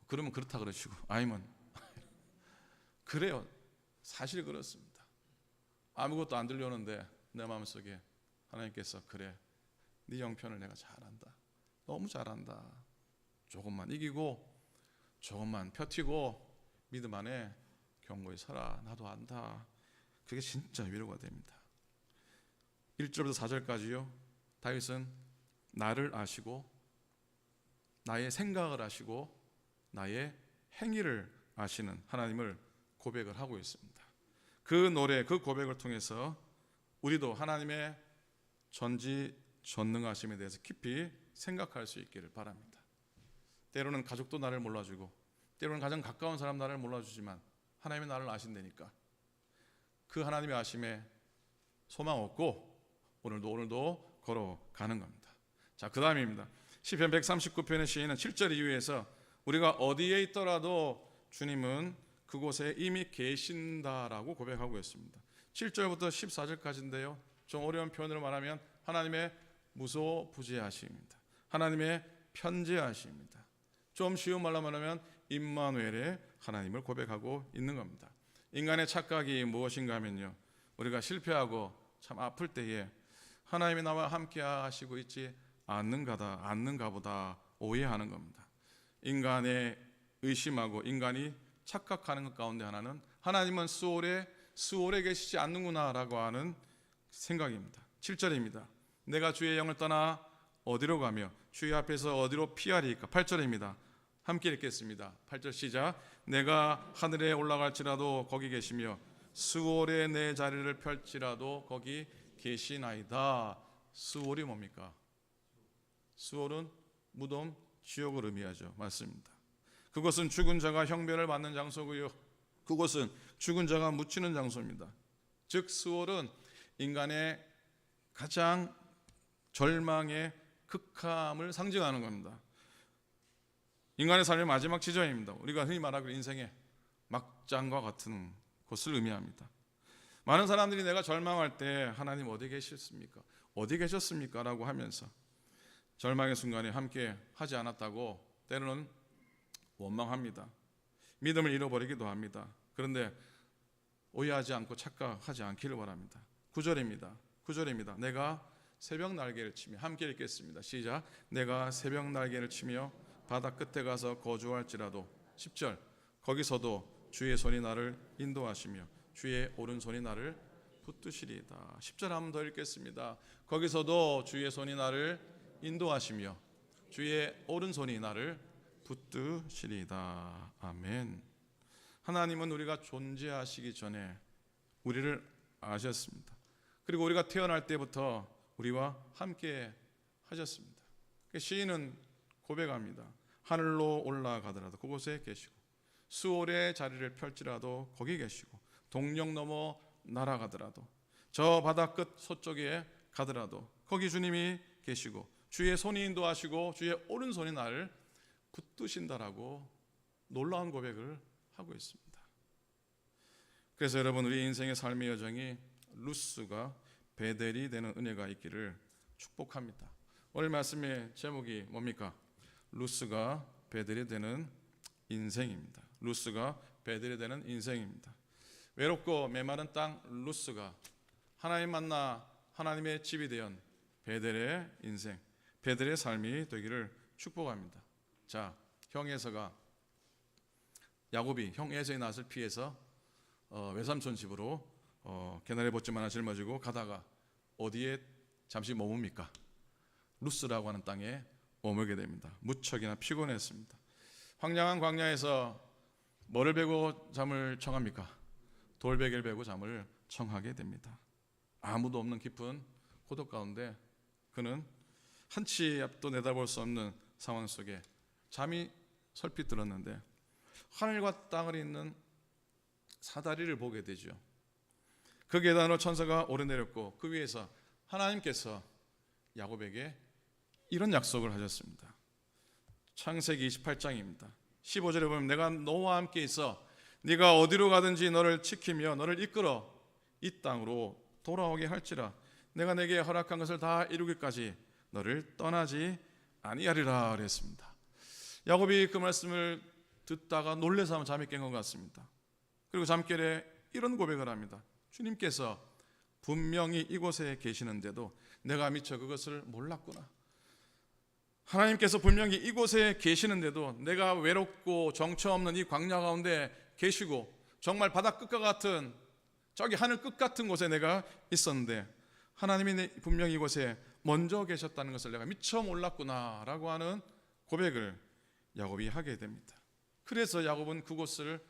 그러면 그렇다 그러시고, 아니면 그래요. 사실 그렇습니다. 아무것도 안 들려오는데 내 마음속에 하나님께서 그래, 네 형편을 내가 잘 안다, 너무 잘 안다, 조금만 이기고 조금만 펴튀고 믿음 안에 견고히 살아, 나도 안다. 그게 진짜 위로가 됩니다. 1절부터 4절까지요, 다윗은 나를 아시고 나의 생각을 아시고 나의 행위를 아시는 하나님을 고백을 하고 있습니다. 그 노래, 그 고백을 통해서 우리도 하나님의 전지전능하심에 대해서 깊이 생각할 수 있기를 바랍니다. 때로는 가족도 나를 몰라주고, 때로는 가장 가까운 사람 나를 몰라주지만 하나님이 나를 아신다니까 그 하나님의 아심에 소망 얻고 오늘도 걸어가는 겁니다. 자, 그 다음입니다. 시편 139편의 시인은 7절 이후에서 우리가 어디에 있더라도 주님은 그곳에 이미 계신다라고 고백하고 있습니다. 7절부터 14절까지인데요, 좀 어려운 표현으로 말하면 하나님의 무소부재하심입니다. 하나님의 편재하심입니다. 좀 쉬운 말로 말하면 임마누엘의 하나님을 고백하고 있는 겁니다. 인간의 착각이 무엇인가 하면요, 우리가 실패하고 참 아플 때에 하나님이 나와 함께 하시고 있지 않는가 보다 오해하는 겁니다. 인간의 의심하고 인간이 착각하는 것 가운데 하나는 하나님은 수월에 계시지 않는구나라고 하는 생각입니다. 7절입니다. 내가 주의 영을 떠나 어디로 가며 주의 앞에서 어디로 피하리까. 8절입니다. 함께 읽겠습니다. 8절 시작. 내가 하늘에 올라갈지라도 거기 계시며 수월에 내 자리를 펼지라도 거기 계시나이다. 수월이 뭡니까? 수월은 무덤, 지옥을 의미하죠. 맞습니다. 그것은 죽은 자가 형벌을 받는 장소고요, 그곳은 죽은 자가 묻히는 장소입니다. 즉 수월은 인간의 가장 절망의 극함을 상징하는 겁니다. 인간의 삶의 마지막 지점입니다. 우리가 흔히 말하기로 인생의 막장과 같은 곳을 의미합니다. 많은 사람들이 내가 절망할 때 하나님 어디 계셨습니까? 어디 계셨습니까? 라고 하면서 절망의 순간에 함께 하지 않았다고 때로는 원망합니다. 믿음을 잃어버리기도 합니다. 그런데 오해하지 않고 착각하지 않기를 바랍니다. 9절입니다. 내가 새벽 날개를 치며, 함께 읽겠습니다. 시작. 내가 새벽 날개를 치며 바다 끝에 가서 거주할지라도. 10절. 거기서도 주의 손이 나를 인도하시며 주의 오른손이 나를 붙드시리이다. 10절 한 번 더 읽겠습니다. 거기서도 주의 손이 나를 인도하시며 주의 오른손이 나를 붙드시리이다. 아멘. 하나님은 우리가 존재하시기 전에 우리를 아셨습니다. 그리고 우리가 태어날 때부터 우리와 함께 하셨습니다. 시인은 고백합니다. 하늘로 올라가더라도 그곳에 계시고 수월의 자리를 펼지라도 거기 계시고 동력 넘어 날아가더라도 저 바다 끝 서쪽에 가더라도 거기 주님이 계시고 주의 손이 인도하시고 주의 오른손이 나를 붙드신다라고 놀라운 고백을 하고 있습니다. 그래서 여러분, 우리 인생의 삶의 여정이 루스가 베델이 되는 은혜가 있기를 축복합니다. 오늘 말씀의 제목이 뭡니까? 루스가 베델이 되는 인생입니다. 루스가 베델이 되는 인생입니다. 외롭고 메마른 땅 루스가 하나님 만나 하나님의 집이 되은 베델의 인생, 베델의 삶이 되기를 축복합니다. 자, 형 에서가 야곱이 형 에서의 낯을 피해서 외삼촌 집으로 개나리 벗집 하나 짊어지고 가다가 어디에 잠시 머뭅니까? 루스라고 하는 땅에 머물게 됩니다. 무척이나 피곤했습니다. 황량한 광야에서 뭐를 베고 잠을 청합니까? 돌베개를 베고 잠을 청하게 됩니다. 아무도 없는 깊은 고독 가운데 그는 한치 앞도 내다볼 수 없는 상황 속에 잠이 설핏 들었는데 하늘과 땅을 잇는 사다리를 보게 되죠. 그 계단으로 천사가 오르내렸고 그 위에서 하나님께서 야곱에게 이런 약속을 하셨습니다. 창세기 28장입니다. 15절에 보면 내가 너와 함께 있어 네가 어디로 가든지 너를 지키며 너를 이끌어 이 땅으로 돌아오게 할지라 내가 내게 허락한 것을 다 이루기까지 너를 떠나지 아니하리라 그랬습니다. 야곱이 그 말씀을 듣다가 놀라서 한번 잠이 깬 것 같습니다. 그리고 잠결에 이런 고백을 합니다. 주님께서 분명히 이곳에 계시는데도 내가 미처 그것을 몰랐구나. 하나님께서 분명히 이곳에 계시는데도 내가 외롭고 정처 없는 이 광야 가운데 계시고 정말 바다 끝과 같은 저기 하늘 끝 같은 곳에 내가 있었는데 하나님이 분명히 이곳에 먼저 계셨다는 것을 내가 미처 몰랐구나라고 하는 고백을 야곱이 하게 됩니다. 그래서 야곱은 그곳을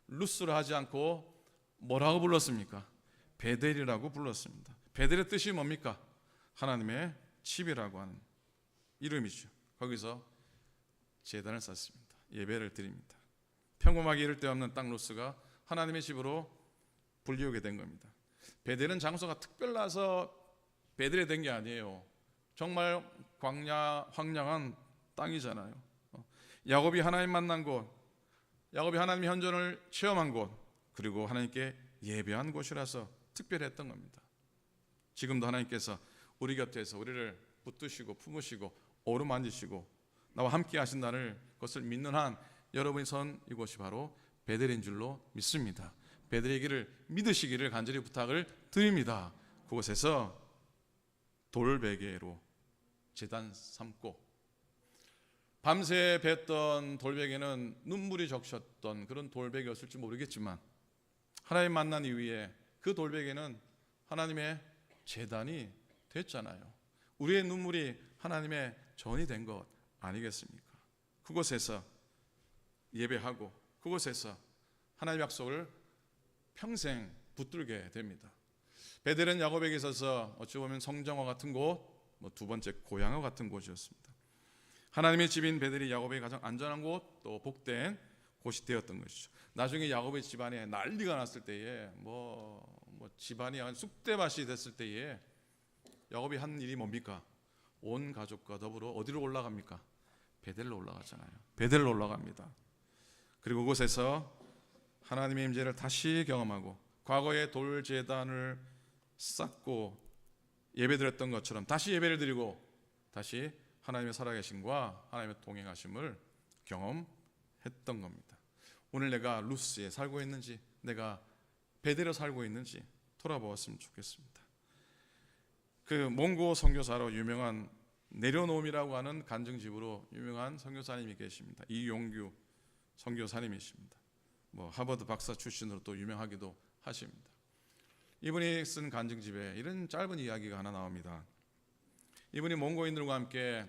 루스라 하지 않고 뭐라고 불렀습니까? 베델이라고 불렀습니다. 베델의 뜻이 뭡니까? 하나님의 집이라고 하는 이름이죠. 거기서 제단을 쌓습니다. 예배를 드립니다. 평범하게 이를 데 없는 땅 루스가 하나님의 집으로 불리우게 된 겁니다. 베델은 장소가 특별나서 베델이 된 게 아니에요. 정말 광야 황량한 땅이잖아요. 야곱이 하나님 만난 곳, 야곱이 하나님의 현존을 체험한 곳, 그리고 하나님께 예배한 곳이라서 특별했던 겁니다. 지금도 하나님께서 우리 곁에서 우리를 붙드시고 품으시고 어루만지시고 나와 함께 하신다는 것을 믿는 한 여러분이 선 이곳이 바로 베델인 줄로 믿습니다. 베델의 길을 믿으시기를 간절히 부탁을 드립니다. 그곳에서 돌베개로 제단 삼고 밤새 뱉던 돌베개는 눈물이 적셨던 그런 돌베개였을지 모르겠지만 하나님 만난 이후에 그 돌베개는 하나님의 제단이 됐잖아요. 우리의 눈물이 하나님의 전이 된 것 아니겠습니까? 그곳에서 예배하고 그곳에서 하나님의 약속을 평생 붙들게 됩니다. 베델은 야곱에게 있어서 어찌 보면 성정과 같은 곳, 두 번째 고향과 같은 곳이었습니다. 하나님의 집인 베델이 야곱의 가장 안전한 곳, 또 복된 곳이 되었던 것이죠. 나중에 야곱의 집안에 난리가 났을 때에 집안이 한 쑥대밭이 됐을 때에 야곱이 한 일이 뭡니까? 온 가족과 더불어 어디로 올라갑니까? 베델로 올라가잖아요. 베델로 올라갑니다. 그리고 그곳에서 하나님의 임재를 다시 경험하고 과거의 돌제단을 쌓고 예배드렸던 것처럼 다시 예배를 드리고 다시 하나님의 살아계심과 하나님의 동행하심을 경험했던 겁니다. 오늘 내가 루스에 살고 있는지 내가 베델에 살고 있는지 돌아보았으면 좋겠습니다. 그 몽고 선교사로 유명한 내려놓음이라고 하는 간증집으로 유명한 선교사님이 계십니다. 이용규 선교사님이십니다. 하버드 박사 출신으로 또 유명하기도 하십니다. 이분이 쓴 간증집에 이런 짧은 이야기가 하나 나옵니다. 이분이 몽고인들과 함께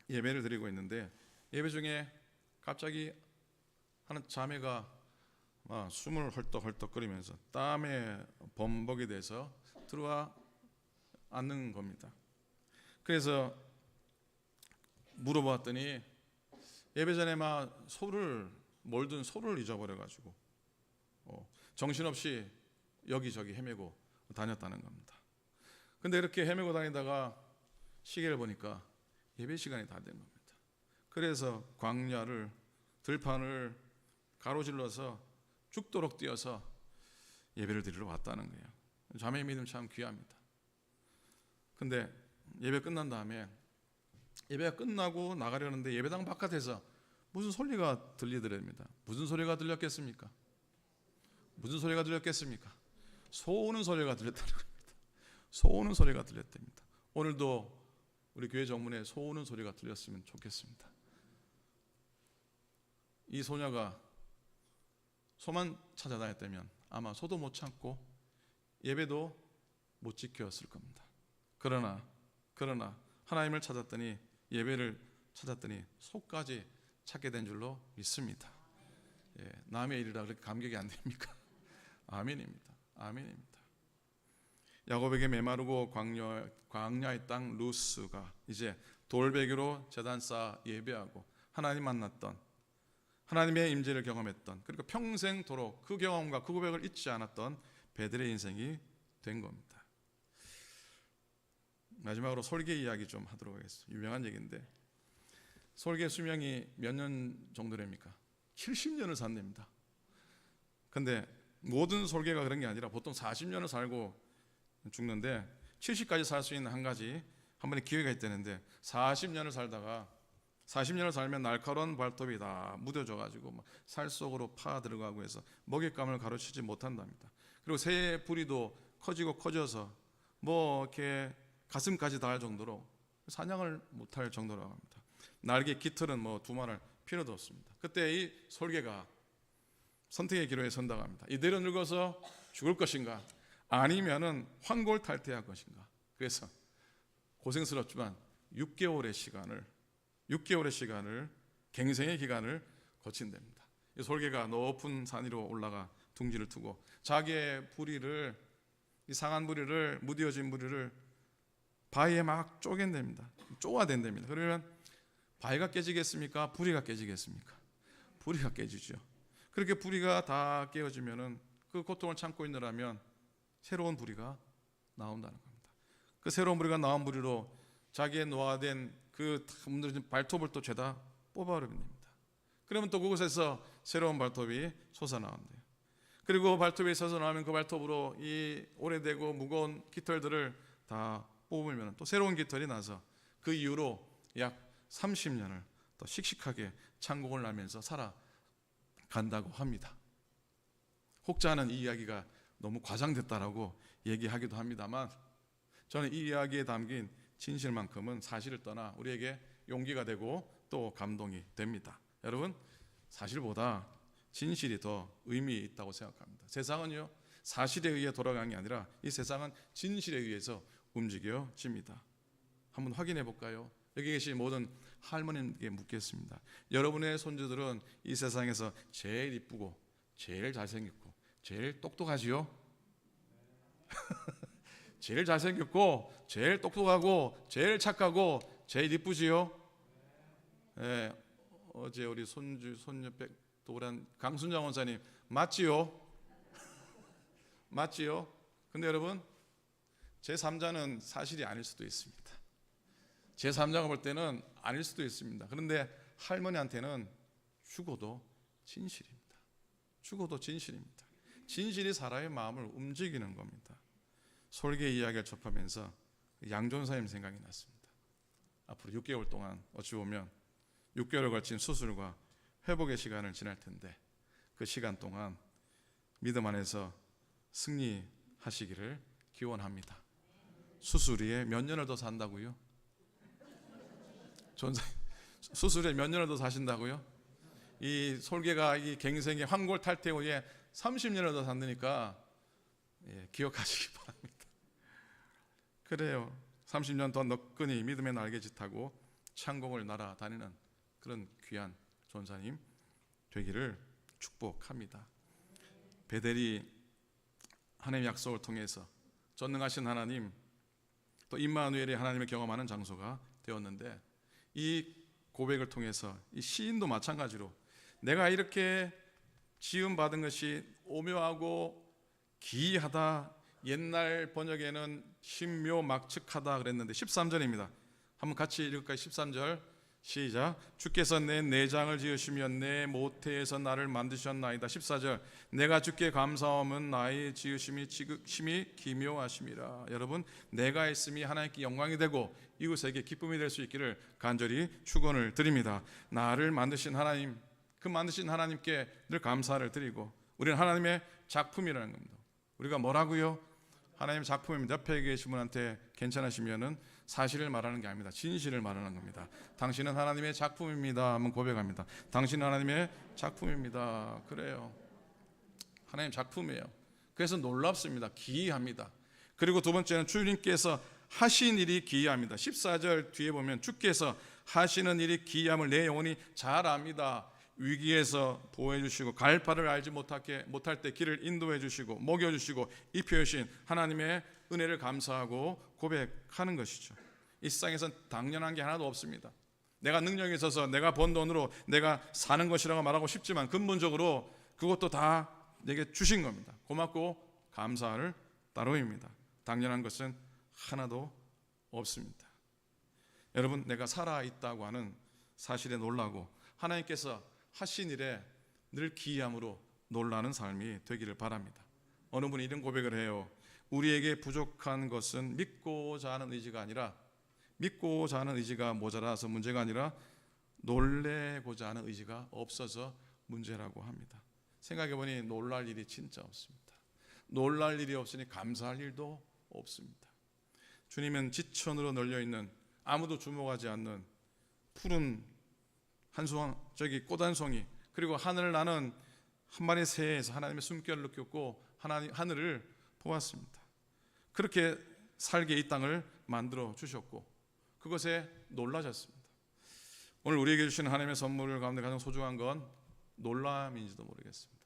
예배를 드리고 있는데 예배 중에 갑자기 하는 자매가 숨을 헐떡헐떡거리면서 땀에 범벅이 돼서 들어와 앉는 겁니다. 그래서 물어봤더니 예배 전에 몰든 소를 잊어버려가지고 정신없이 여기저기 헤매고 다녔다는 겁니다. 근데 이렇게 헤매고 다니다가 시계를 보니까 예배 시간이 다 된 겁니다. 그래서 광야를 들판을 가로질러서 죽도록 뛰어서 예배를 드리러 왔다는 거예요. 자매의 믿음 참 귀합니다. 근데 예배 끝난 다음에 예배가 끝나고 나가려는데 예배당 바깥에서 무슨 소리가 들리더랍니다. 무슨 소리가 들렸겠습니까? 무슨 소리가 들렸겠습니까? 소우는 소리가 들렸다는 겁니다. 소우는 소리가 들렸답니다. 오늘도 우리 교회 정문에 소우는 소리가 들렸으면 좋겠습니다. 이 소녀가 소만 찾아다녔다면 아마 소도 못 참고 예배도 못 지켰을 겁니다. 그러나 하나님을 찾았더니, 예배를 찾았더니 소까지 찾게 된 줄로 믿습니다. 남의 일이라 그렇게 감격이 안 됩니까? 아멘입니다. 아멘입니다. 야곱에게 메마르고 광야의 땅 루스가 이제 돌베개로 제단 쌓아 예배하고 하나님 만났던, 하나님의 임재를 경험했던, 그리고 평생도록 그 경험과 그 고백을 잊지 않았던 베델의 인생이 된 겁니다. 마지막으로 솔개 이야기 좀 하도록 하겠습니다. 유명한 얘기인데, 솔개 수명이 몇 년 정도랍니까? 70년을 산답니다. 근데 모든 솔개가 그런 게 아니라 보통 40년을 살고 죽는데, 70까지 살 수 있는 한 번의 기회가 있다는데, 40년을 살면 날카로운 발톱이 다 무뎌져 가지고 살 속으로 파 들어가고 해서 먹잇감을 가로치지 못한답니다. 그리고 새 부리도 커져서 이렇게 가슴까지 닿을 정도로 사냥을 못할 정도라고 합니다. 날개 깃털은 두말할 필요도 없습니다. 그때 이 솔개가 선택의 기로에 선다고 합니다. 이대로 늙어서 죽을 것인가, 아니면은 환골탈태할 것인가. 그래서 고생스럽지만 6개월의 시간을 갱생의 기간을 거친답니다. 이 솔개가 높은 산 위로 올라가 둥지를 트고 자기의 부리를, 이 상한 부리를, 무뎌진 부리를 바위에 막 쪼갠답니다. 쪼아댄답니다. 그러면 바위가 깨지겠습니까? 부리가 깨지겠습니까? 부리가 깨지죠. 그렇게 부리가 다 깨어지면은 그 고통을 참고 있느라면 새로운 부리가 나온다는 겁니다. 그 새로운 부리가 나온 부리로 자기의 노화된 그 문드러진 발톱을 또 죄다 뽑아버립니다. 그러면 또 그곳에서 새로운 발톱이 솟아나온대요. 그리고 발톱이 솟아나오면 그 발톱으로 이 오래되고 무거운 깃털들을 다 뽑으면 또 새로운 깃털이 나서 그 이후로 약 30년을 또 씩씩하게 창공을 나면서 살아간다고 합니다. 혹자는 이 이야기가 너무 과장됐다라고 얘기하기도 합니다만, 저는 이 이야기에 담긴 진실만큼은 사실을 떠나 우리에게 용기가 되고 또 감동이 됩니다. 여러분, 사실보다 진실이 더 의미 있다고 생각합니다. 세상은요, 사실에 의해 돌아가는 게 아니라 이 세상은 진실에 의해서 움직여집니다. 한번 확인해 볼까요? 여기 계신 모든 할머님께 묻겠습니다. 여러분의 손주들은 이 세상에서 제일 이쁘고 제일 잘생겼고 제일 똑똑하지요? 제일 잘생겼고 제일 똑똑하고 제일 착하고 제일 이쁘지요? 네, 어제 우리 손녀 도란 강순정 원사님 맞지요? 맞지요? 근데 여러분, 제3자는 사실이 아닐 수도 있습니다. 제3자가 볼 때는 아닐 수도 있습니다. 그런데 할머니한테는 죽어도 진실입니다. 죽어도 진실입니다. 진실이 사람의 마음을 움직이는 겁니다. 솔개 이야기를 접하면서 양존사님 생각이 났습니다. 앞으로 6개월 동안 어찌 보면 6개월에 걸친 수술과 회복의 시간을 지날 텐데, 그 시간 동안 믿음 안에서 승리하시기를 기원합니다. 수술 후에 몇 년을 더 산다고요? 수술 후에 몇 년을 더 사신다고요? 이 솔개가 이 갱생의 환골탈태 후에 30년을 더 산다니까, 기억하시기 바랍니다. 그래요. 30년 더 너끈히 믿음의 날개짓 타고 창공을 날아다니는 그런 귀한 전사님 되기를 축복합니다. 베델이 하나님의 약속을 통해서 전능하신 하나님, 또 임마누엘의 하나님을 경험하는 장소가 되었는데, 이 고백을 통해서 이 시인도 마찬가지로 내가 이렇게 지음받은 것이 오묘하고 기이하다, 옛날 번역에는 신묘막측하다 그랬는데 13절입니다. 한번 같이 읽을까요? 13절 시작. 주께서 내 내장을 지으시며 내 모태에서 나를 만드셨나이다. 14절. 내가 주께 감사함은 나의 지으심이 지극심이 기묘하심이라. 여러분, 내가 있음이 하나님께 영광이 되고 이웃에게 기쁨이 될 수 있기를 간절히 축원을 드립니다. 나를 만드신 하나님, 그 만드신 하나님께 늘 감사를 드리고, 우리는 하나님의 작품이라는 겁니다. 우리가 뭐라고요? 하나님의 작품입니다. 옆에 계신 분한테 괜찮으시면은 사실을 말하는 게 아닙니다. 진실을 말하는 겁니다. 당신은 하나님의 작품입니다 하면 고백합니다. 당신은 하나님의 작품입니다. 그래요. 하나님 작품이에요. 그래서 놀랍습니다. 기이합니다. 그리고 두 번째는 주님께서 하신 일이 기이합니다. 14절 뒤에 보면 주께서 하시는 일이 기이함을 내 영혼이 잘 압니다. 위기에서 보호해 주시고 갈 바를 알지 못할 때 길을 인도해 주시고 먹여 주시고 입혀 주신 하나님의 은혜를 감사하고 고백하는 것이죠. 이 세상에선 당연한 게 하나도 없습니다. 내가 능력이 있어서 내가 번 돈으로 내가 사는 것이라고 말하고 싶지만 근본적으로 그것도 다 내게 주신 겁니다. 고맙고 감사를 따름입니다. 당연한 것은 하나도 없습니다. 여러분, 내가 살아있다고 하는 사실에 놀라고 하나님께서 하신 일에 늘 기이함으로 놀라는 삶이 되기를 바랍니다. 어느 분이 이런 고백을 해요. 우리에게 부족한 것은 믿고자 하는 의지가 아니라, 믿고자 하는 의지가 모자라서 문제가 아니라 놀래고자 하는 의지가 없어서 문제라고 합니다. 생각해보니 놀랄 일이 진짜 없습니다. 놀랄 일이 없으니 감사할 일도 없습니다. 주님은 지천으로 널려있는 아무도 주목하지 않는 푸른 꽃 한 송이, 그리고 하늘을 나는 한 마리 새에서 하나님의 숨결을 느꼈고 하늘을 보았습니다. 그렇게 살게 이 땅을 만들어 주셨고 그것에 놀라셨습니다. 오늘 우리에게 주시는 하나님의 선물 가운데 가장 소중한 건 놀람인지도 모르겠습니다.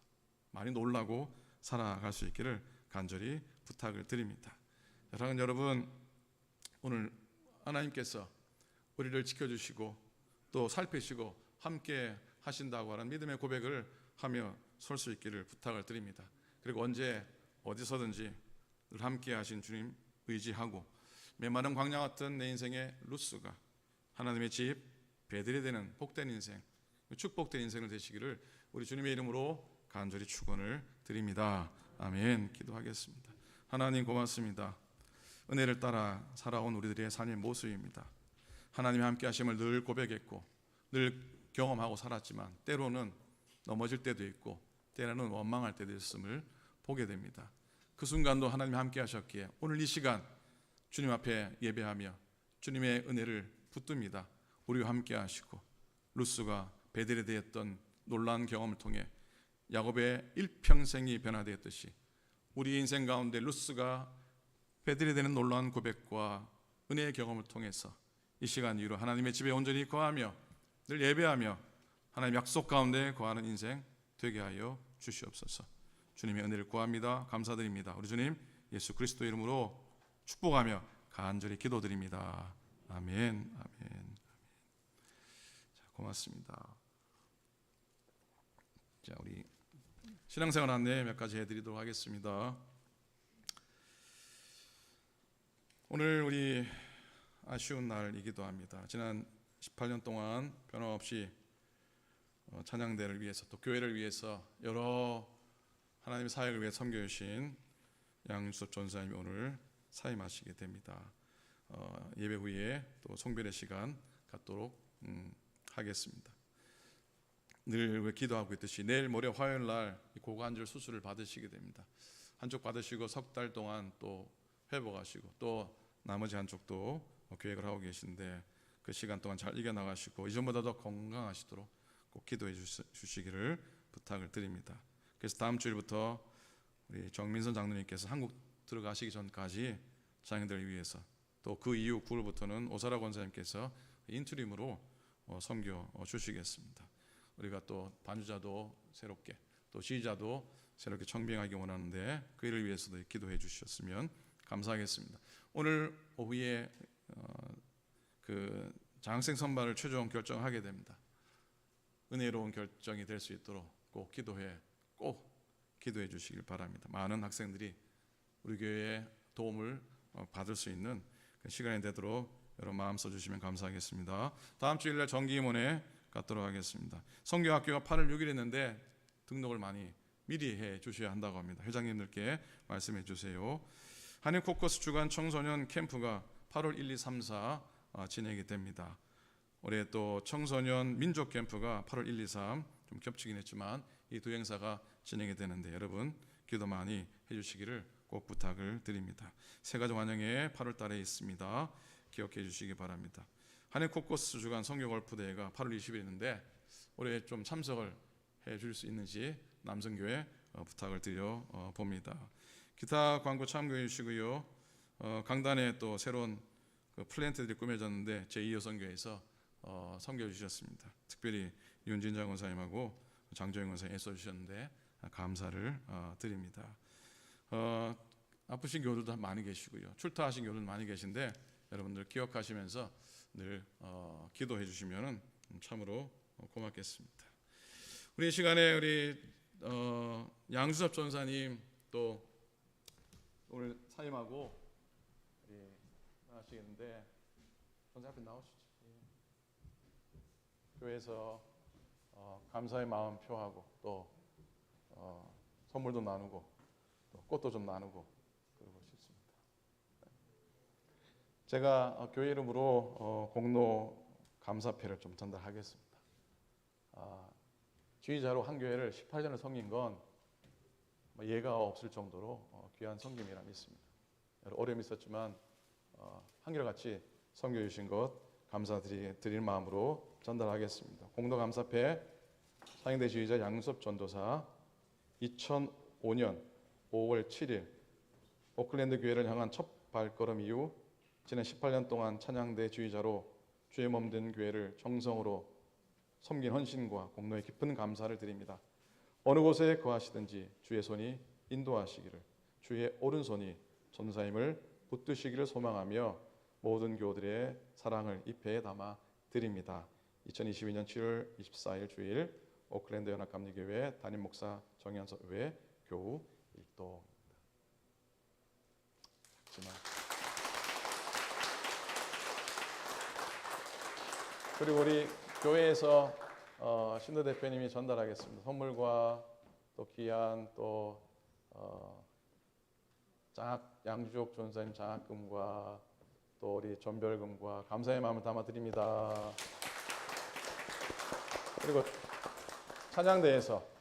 많이 놀라고 살아갈 수 있기를 간절히 부탁을 드립니다. 사랑하는 여러분, 오늘 하나님께서 우리를 지켜주시고 또 살피시고 함께 하신다고 하는 믿음의 고백을 하며 설 수 있기를 부탁을 드립니다. 그리고 언제 어디서든지 늘 함께 하신 주님 의지하고 메마른 광야 같은 내 인생의 루스가 하나님의 집 배들이 되는 복된 인생, 축복된 인생을 되시기를 우리 주님의 이름으로 간절히 축원을 드립니다. 아멘. 기도하겠습니다. 하나님 고맙습니다. 은혜를 따라 살아온 우리들의 삶의 모습입니다. 하나님의 함께 하심을 늘 고백했고 늘 경험하고 살았지만 때로는 넘어질 때도 있고 때로는 원망할 때도 있음을 보게 됩니다. 그 순간도 하나님이 함께 하셨기에 오늘 이 시간 주님 앞에 예배하며 주님의 은혜를 붙듭니다. 우리와 함께 하시고 루스가 베델에 대했던 놀라운 경험을 통해 야곱의 일평생이 변화되었듯이 우리 인생 가운데 루스가 베델에 되는 놀라운 고백과 은혜의 경험을 통해서 이 시간 이후로 하나님의 집에 온전히 거하며 늘 예배하며 하나님 약속 가운데 거하는 인생 되게 하여 주시옵소서. 주님의 은혜를 구합니다. 감사드립니다. 우리 주님 예수 그리스도 이름으로 축복하며 간절히 기도드립니다. 아멘. 아멘. 자, 고맙습니다. 자, 우리 신앙생활 안내 몇 가지 해드리도록 하겠습니다. 오늘 우리 아쉬운 날이기도 합니다. 지난 18년 동안 변함없이 찬양대를 위해서 또 교회를 위해서 여러 하나님의 사역을 위해 섬겨주신 양유섭 전사님이 오늘 사임하시게 됩니다. 예배 후에 또 송별의 시간 갖도록 하겠습니다. 늘 기도하고 있듯이 내일 모레 화요일 날 고관절 수술을 받으시게 됩니다. 한쪽 받으시고 석 달 동안 또 회복하시고 또 나머지 한쪽도 계획을 하고 계신데 그 시간 동안 잘 이겨나가시고 이전보다 더 건강하시도록 꼭 기도해 주시기를 부탁을 드립니다. 그래서 다음 주일부터 우리 정민선 장로님께서 한국 들어가시기 전까지 자녀들을 위해서 또 그 이후 9월부터는 오사라 권사님께서 인투림으로 섬겨 주시겠습니다. 우리가 또 반주자도 새롭게 또 지휘자도 새롭게 청빙하기 원하는데 그 일을 위해서도 기도해 주셨으면 감사하겠습니다. 오늘 오후에 그 장학생 선발을 최종 결정하게 됩니다. 은혜로운 결정이 될 수 있도록 꼭 기도해 주시길 바랍니다. 많은 학생들이 우리 교회의 도움을 받을 수 있는 그 시간이 되도록 여러분 마음 써주시면 감사하겠습니다. 다음 주일날 정기임원회 갖도록 하겠습니다. 성교학교가 8월 6일 있는데 등록을 많이 미리 해 주셔야 한다고 합니다. 회장님들께 말씀해 주세요. 한일 코커스 주간 청소년 캠프가 8월 1, 2, 3, 4 진행이 됩니다. 올해 또 청소년 민족 캠프가 8월 1, 2, 3 좀 겹치긴 했지만 이 두 행사가 진행이 되는데 여러분 기도 많이 해주시기를 꼭 부탁을 드립니다. 새가족 환영회 8월 달에 있습니다. 기억해 주시기 바랍니다. 한해 코커스 주간 성교 골프 대회가 8월 20일 있는데 올해 좀 참석을 해 줄 수 있는지 남성교회 부탁을 드려 봅니다. 기타 광고 참고해 주시고요. 강단에 또 새로운 그 플랜트들이 꾸며졌는데 제2여성교회에서 섬겨 주셨습니다. 특별히 윤진장 원사님하고 장조영 원사님 애써 주셨는데 감사를 드립니다. 아프신 교우들도 많이 계시고요. 출타하신 교우들 많이 계신데 여러분들 기억하시면서 늘 기도해 주시면 참으로 고맙겠습니다. 우리 이 시간에 우리 양수섭 전사님 또 오늘 사임하고 하시겠는데 전사 앞에 나오시죠. 교회에서 감사의 마음 표하고 또 선물도 나누고 또 꽃도 좀 나누고 그러고 싶습니다. 제가 교회 이름으로 공로 감사패를 좀 전달하겠습니다. 지휘자로 한 교회를 18년을 섬긴 건 예가 없을 정도로 귀한 섬김이라 믿습니다. 어려움이 있었지만 한결같이 섬겨주신 것 감사드릴 마음으로 전달하겠습니다. 공로 감사패 상임대 지휘자 양수섭 전도사 2005년 5월 7일 오클랜드 교회를 향한 첫 발걸음 이후 지난 18년 동안 찬양대 지휘자로 주의 몸된 교회를 정성으로 섬긴 헌신과 공로에 깊은 감사를 드립니다. 어느 곳에 거하시든지 주의 손이 인도하시기를 주의 오른손이 전사님을 붙드시기를 소망하며 모든 교우들의 사랑을 입회에 담아 드립니다. 2022년 7월 24일 주일 오클랜드 연합감리교회 담임 목사 정현석 외 교우 일동입니다. 그리고 우리 교회에서 신도 대표님이 전달하겠습니다. 선물과 또 귀한 또 양주옥 전사님 장학금과 또 우리 전별금과 감사의 마음을 담아 드립니다. 그리고 찬양대에서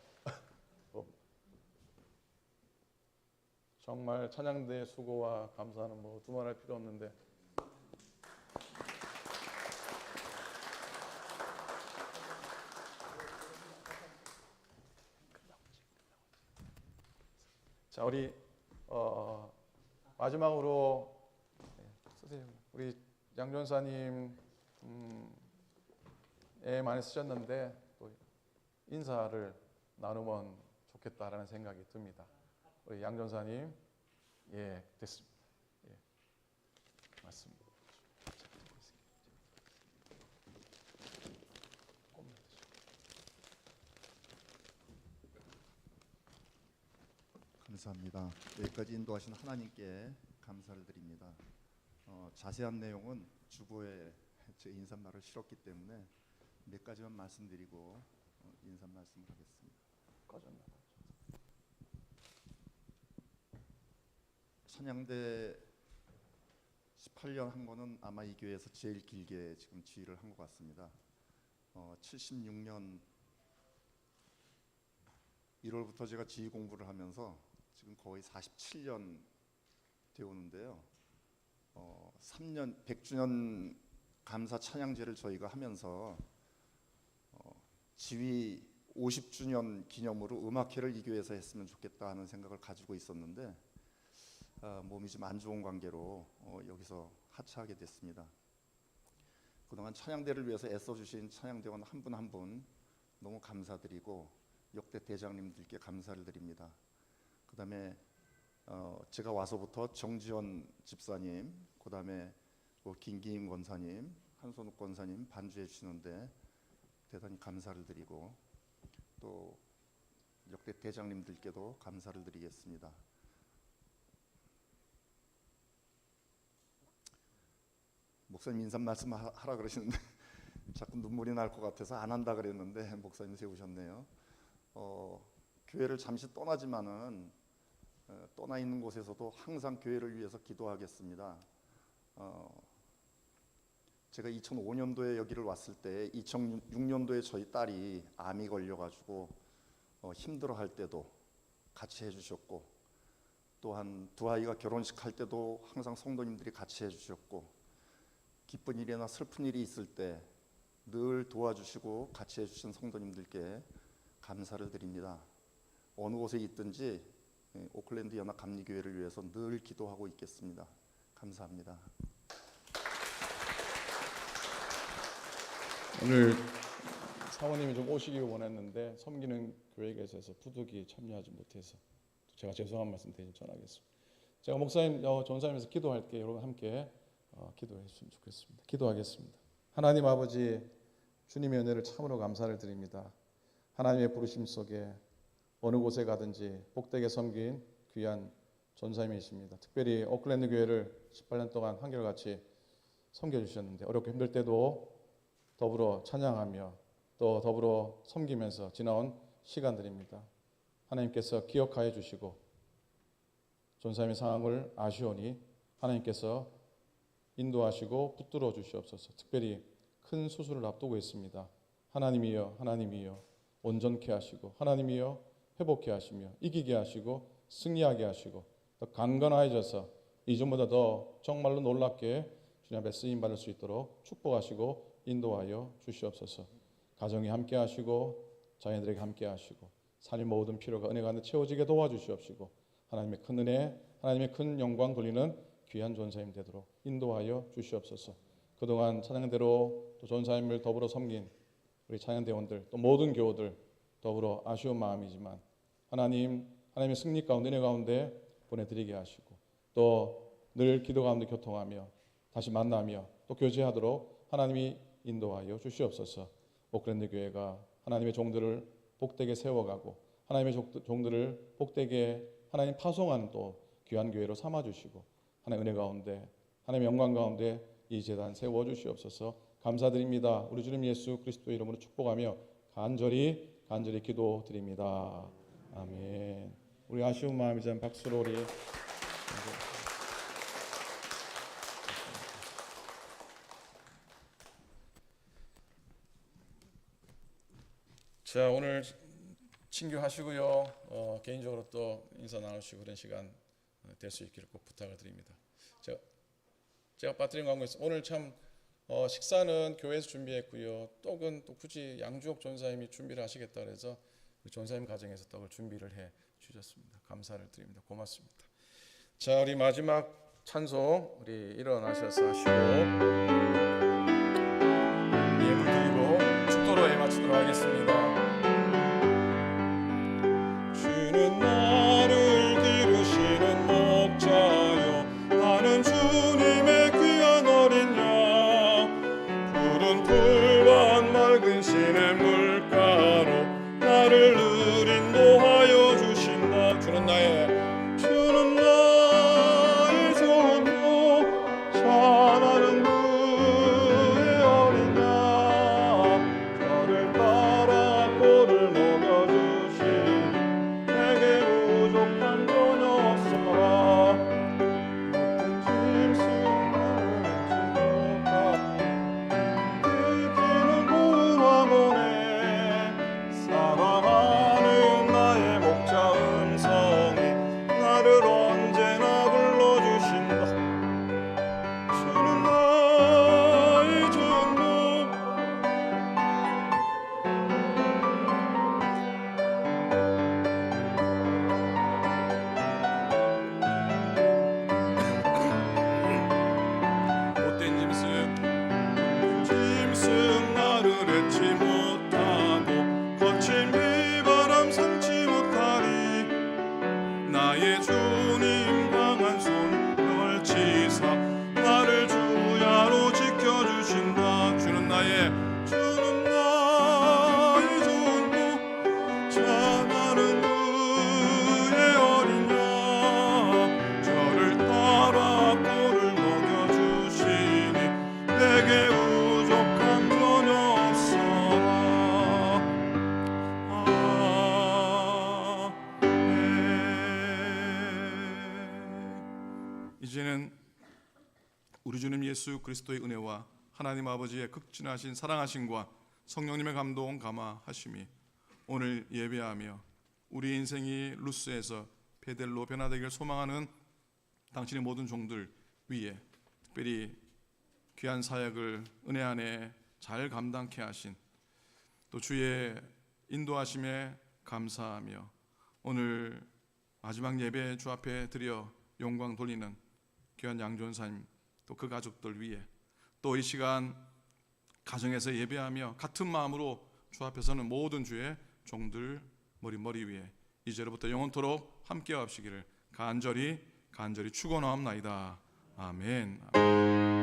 정말 찬양대 수고와 감사는 뭐 두말할 필요 없는데 자 우리 마지막으로 우리 양 전사님 애 많이 쓰셨는데 또 인사를 나누면 좋겠다라는 생각이 듭니다. 우리 양 전사님 예 됐습니다. 예 맞습니다. 감사합니다. 여기까지 인도하신 하나님께 감사를 드립니다. 자세한 내용은 주보에 제 인사말을 실었기 때문에 몇 가지만 말씀드리고 인사 말씀을 하겠습니다. 찬양대 18년 한 거는 아마 이 교회에서 제일 길게 지금 지휘를 한 것 같습니다. 76년 1월부터 제가 지휘 공부를 하면서 지금 거의 47년 되오는데요. 3년 100주년 감사 찬양제를 저희가 하면서 지휘 50주년 기념으로 음악회를 이 교회에서 했으면 좋겠다 하는 생각을 가지고 있었는데 몸이 좀 안 좋은 관계로 여기서 하차하게 됐습니다. 그동안 찬양대를 위해서 애써주신 찬양대원 한 분 한 분 너무 감사드리고 역대 대장님들께 감사를 드립니다. 그 다음에 제가 와서부터 정지원 집사님, 그 다음에 김기임 권사님, 한선욱 권사님 반주해 주시는데 대단히 감사를 드리고 또 역대 대장님들께도 감사를 드리겠습니다. 목사님 인사 말씀 하라 그러시는데 자꾸 눈물이 날 것 같아서 안 한다 그랬는데 목사님 세우셨네요. 교회를 잠시 떠나지만은 떠나 있는 곳에서도 항상 교회를 위해서 기도하겠습니다. 제가 2005년도에 여기를 왔을 때 2006년도에 저희 딸이 암이 걸려가지고 힘들어할 때도 같이 해주셨고, 또한 두 아이가 결혼식 할 때도 항상 성도님들이 같이 해주셨고, 기쁜 일이나 슬픈 일이 있을 때 늘 도와주시고 같이 해주신 성도님들께 감사를 드립니다. 어느 곳에 있든지 오클랜드 연합 감리교회를 위해서 늘 기도하고 있겠습니다. 감사합니다. 오늘 사모님이 좀 오시길 원했는데 섬기는 교회에 계셔서 부득이 참여하지 못해서 제가 죄송한 말씀 대신 전하겠습니다. 제가 목사님, 전사님에서 기도할 때 여러분 함께 기도해 주시면 좋겠습니다. 기도하겠습니다. 하나님 아버지, 주님의 은혜를 참으로 감사를 드립니다. 하나님의 부르심 속에 어느 곳에 가든지 복되게 섬긴 귀한 전사님이십니다. 특별히 오클랜드 교회를 18년 동안 한결같이 섬겨주셨는데 어렵고 힘들 때도 더불어 찬양하며 또 더불어 섬기면서 지나온 시간들입니다. 하나님께서 기억하여 주시고 전사님의 상황을 아시오니 하나님께서 인도하시고 붙들어 주시옵소서. 특별히 큰 수술을 앞두고 있습니다. 하나님이여, 하나님이여 온전케 하시고, 하나님이여 회복케 하시며 이기게 하시고 승리하게 하시고 더 강건해져서 이전보다 더 정말로 놀랍게 주님 앞에 쓰임 받을 수 있도록 축복하시고 인도하여 주시옵소서. 가정이 함께 하시고 자녀들에게 함께 하시고 삶의 모든 필요가 은혜 가운데 채워지게 도와주시옵시고 하나님의 큰 은혜, 하나님의 큰 영광 돌리는 귀한 전사님 되도록 인도하여 주시옵소서. 그동안 찬양대로 또 전사님을 더불어 섬긴 우리 찬양대원들 또 모든 교우들 더불어 아쉬운 마음이지만 하나님의 승리 가운데 은혜 가운데 보내드리게 하시고 또 늘 기도 가운데 교통하며 다시 만나며 또 교제하도록 하나님이 인도하여 주시옵소서. 오클랜드 교회가 하나님의 종들을 복되게 세워가고 하나님의 종들을 복되게 하나님 파송하는 또 귀한 교회로 삼아주시고 하나님의 은혜 가운데 하나님의 영광 가운데 이 제단 세워주시옵소서. 감사드립니다. 우리 주님 예수 그리스도의 이름으로 축복하며 간절히 기도드립니다. 아멘. 우리 아쉬운 마음이지만 박수로 우리 자, 오늘 친교하시고요. 개인적으로 또 인사 나누시고 그런 시간 될 수 있기를 꼭 부탁을 드립니다. 제가 빠뜨린 광고에서 오늘 참 식사는 교회에서 준비했고요. 떡은 또 굳이 양주옥 전사님이 준비를 하시겠다 그래서 전사님 가정에서 떡을 준비를 해 주셨습니다. 감사를 드립니다. 고맙습니다. 자, 우리 마지막 찬송 우리 일어나셔서 하시고 예물 드리고 축도로에 마치도록 하겠습니다. 주는 나를 기르시는 목자요, 나는 주님의 귀한 어린 양. 푸른 풀과 맑은 시냇 물가로 나를 늘 인도하여 주신다. 주는 나의 좋은 목자, 나는 그의 어린 양. 저를 따라 꼴을 먹여주시니 내게 부족한 건 없어라. 어떤 짐승을 지키는 구원하오네. 사랑하는 나의 목자 음성이 나를 언제나 불러주신다. 주는 나의 전부, 못된 짐승 나를 해치 못하고 거친 비바람 삼지 못하리. 나의 주님 강한 손 펼치사 나를 주야로 지켜주신다. 주는 나의 전부, 자 나는 그의 어린 양. 저를 따라 꼴을 먹여주시니 우리 주님 예수 그리스도의 은혜와 하나님 아버지의 극진하신 사랑하심과 성령님의 감동 감화하심이 오늘 예배하며 우리 인생이 루스에서 베델로 변화되기를 소망하는 당신의 모든 종들 위에 특별히 귀한 사역을 은혜 안에 잘 감당케 하신 또 주의 인도하심에 감사하며 오늘 마지막 예배 주 앞에 드려 영광 돌리는 귀한 양전사님 또 그 가족들 위에 또 이 시간 가정에서 예배하며 같은 마음으로 주 앞에 서는 모든 주의 종들 머리 위에 이제로부터 영원토록 함께 하시기를 간절히 축원하옵나이다. 아멘.